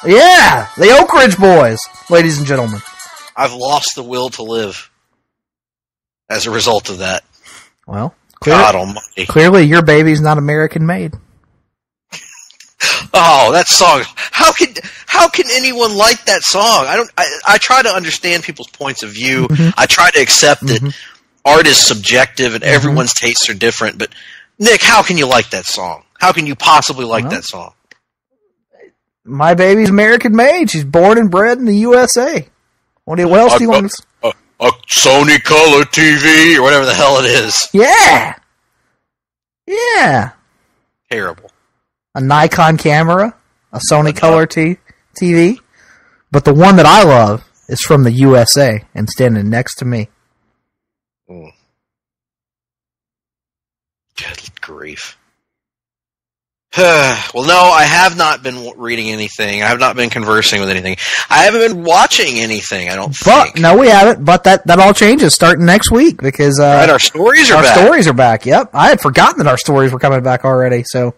Yeah, the Oak Ridge Boys, ladies and gentlemen. I've lost the will to live as a result of that. Well, God almighty. Clearly your baby's not American made. Oh, that song. How can anyone like that song? I try to understand people's points of view. Mm-hmm. I try to accept that art is subjective and everyone's tastes are different. But Nick, how can you like that song? How can you possibly like that song? My baby's American made. She's born and bred in the USA. What else do you want to... a Sony Color TV or whatever the hell it is. Yeah. Yeah. Terrible. A Nikon camera, a Sony Color TV. But the one that I love is from the USA and standing next to me. Mm. Good grief. Well, no, I have not been reading anything. I have not been conversing with anything. I haven't been watching anything, I don't think. No, we haven't. But that all changes starting next week because right, our stories are back. Our stories are back, yep. I had forgotten that our stories were coming back already, so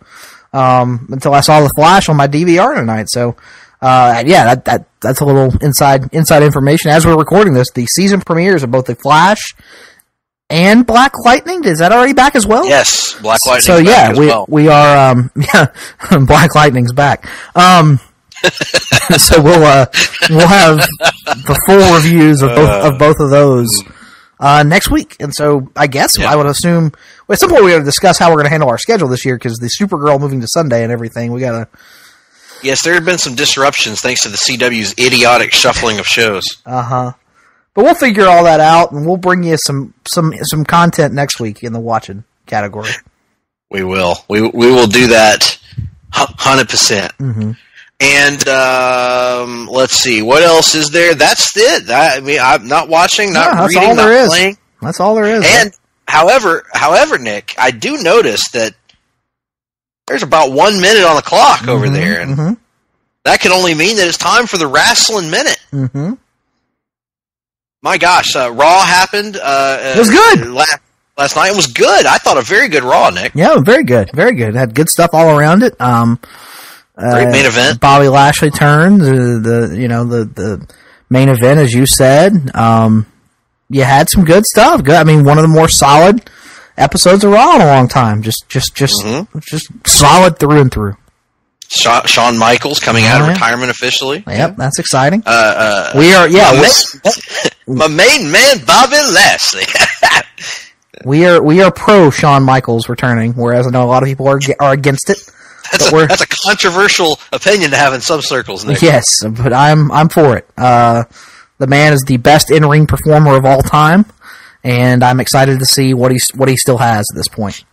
until I saw the Flash on my DVR tonight. So, yeah, that's a little inside information. As we're recording this, the season premieres of both the Flash and Black Lightning. Is that already back as well? Yes, Black Lightning's so, yeah, back as well. we are, Black Lightning's back. So we'll have the full reviews of both of those next week. And so I guess I would assume at some point we got to discuss how we're going to handle our schedule this year because the Supergirl moving to Sunday and everything. We got to. Yes, there have been some disruptions thanks to the CW's idiotic shuffling of shows. But we'll figure all that out, and we'll bring you some content next week in the watching category. We will. We will do that 100%. Mm-hmm. And let's see, what else is there? That's it. I'm not watching, not reading, not playing. That's all there is. And however, Nick, I do notice that there's about 1 minute on the clock over there, and that can only mean that it's time for the Wrestling Minute. Mm-hmm. My gosh, Raw happened. It was good. Last night. It was good. I thought a very good Raw, Nick. Yeah, very good. Very good. It had good stuff all around it. Great main event. Bobby Lashley turns, the main event, as you said. You had some good stuff. Good. I mean, one of the more solid episodes of Raw in a long time. Just solid through and through. Shawn Michaels coming out of retirement officially. Yep, that's exciting. We are, my main man, Bobby Lashley. we are pro Shawn Michaels returning, whereas I know a lot of people are against it. That's a controversial opinion to have in some circles, Nick. Yes, but I'm for it. The man is the best in-ring performer of all time, and I'm excited to see what he still has at this point.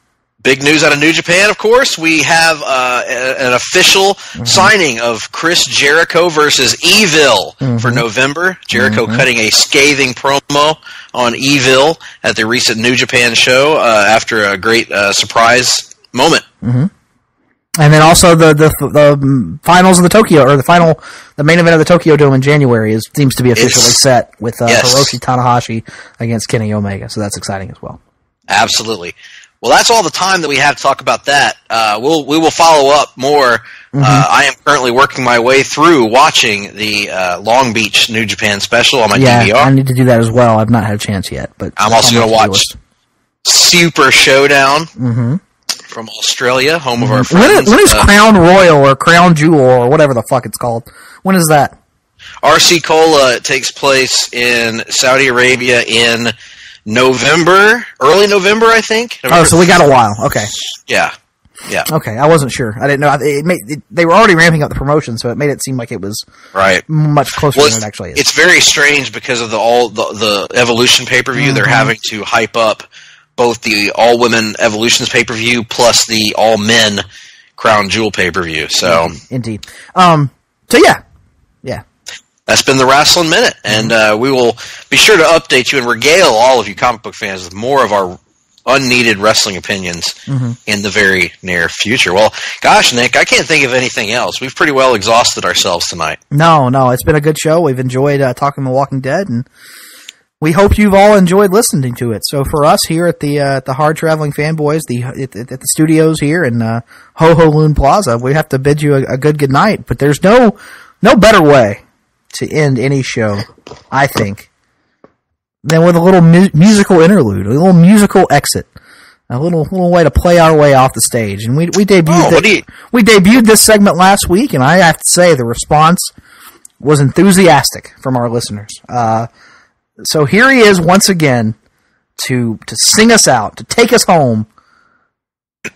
Big news out of New Japan, of course. We have an official signing of Chris Jericho versus Evil for November. Jericho cutting a scathing promo on Evil at the recent New Japan show after a great surprise moment. And then also the finals of the Tokyo, or the main event of the Tokyo Dome in January seems to be officially set with Hiroshi Tanahashi against Kenny Omega. So that's exciting as well. Absolutely. Well, that's all the time that we have to talk about that. We will follow up more. I am currently working my way through watching the Long Beach New Japan special on my DVR. I need to do that as well. I've not had a chance yet, but I'm also going to watch Super Showdown from Australia, home of our friends. When is Crown Royal or Crown Jewel or whatever the fuck it's called? When is that? RC Cola takes place in Saudi Arabia in November, early November, I think. So we got a while. Okay. Yeah. Okay, I wasn't sure. I didn't know. They were already ramping up the promotion, so it made it seem like it was much closer than it actually is. It's very strange because of the Evolution pay-per-view. They're having to hype up both the all-women Evolutions pay-per-view plus the all-men Crown Jewel pay-per-view. So Indeed. So yeah. That's been the Wrestling Minute, and we will be sure to update you and regale all of you comic book fans with more of our unneeded wrestling opinions in the very near future. Well, gosh, Nick, I can't think of anything else. We've pretty well exhausted ourselves tonight. No, it's been a good show. We've enjoyed talking The Walking Dead, and we hope you've all enjoyed listening to it. So for us here at the Hard-Traveling Fanboys, at the studios here in Ho Ho Loon Plaza, we have to bid you a good night. But there's no better way to end any show, I think, than with a little musical interlude, a little musical exit, a little way to play our way off the stage. And we debuted this segment last week, and I have to say the response was enthusiastic from our listeners. So here he is once again to sing us out, to take us home.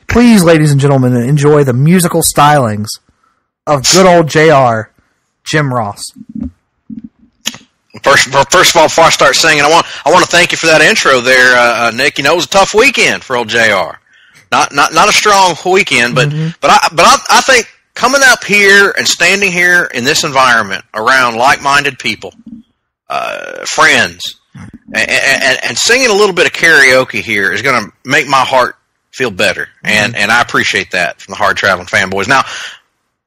Please, ladies and gentlemen, enjoy the musical stylings of good old JR, Jim Ross. First of all, before I start singing, I want to thank you for that intro there, Nick. You know, it was a tough weekend for old JR. Not a strong weekend, but I think coming up here and standing here in this environment around like-minded people, friends, and singing a little bit of karaoke here is going to make my heart feel better, and I appreciate that from the Hard-Traveling Fanboys. Now,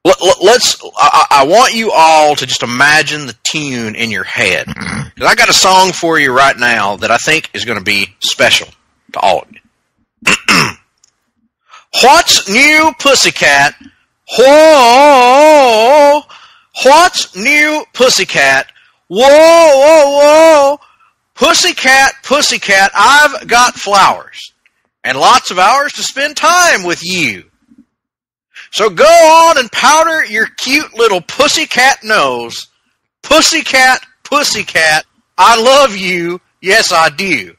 I want you all to just imagine the tune in your head. Because I got a song for you right now that I think is going to be special to all of you. What's new, pussycat? Whoa! What's new, pussycat? Whoa, whoa, whoa! Pussycat, pussycat, I've got flowers and lots of hours to spend time with you. So go on and powder your cute little pussycat nose. Pussycat, pussycat, I love you, yes I do.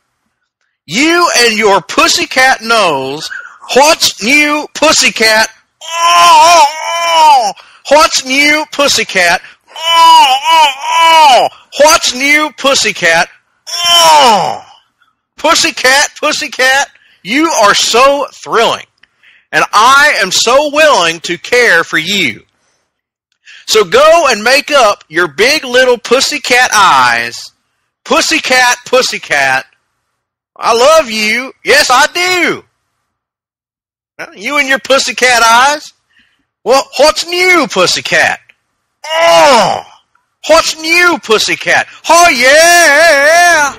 You and your pussycat nose, what's new, pussycat? Oh, what's new, pussycat? Oh, what's new, pussycat? Oh, pussycat, pussycat, you are so thrilling. And I am so willing to care for you. So go and make up your big little pussycat eyes. Pussycat, pussycat, I love you. Yes, I do. You and your pussycat eyes. Well, what's new, pussycat? Oh, what's new, pussycat? Oh, yeah.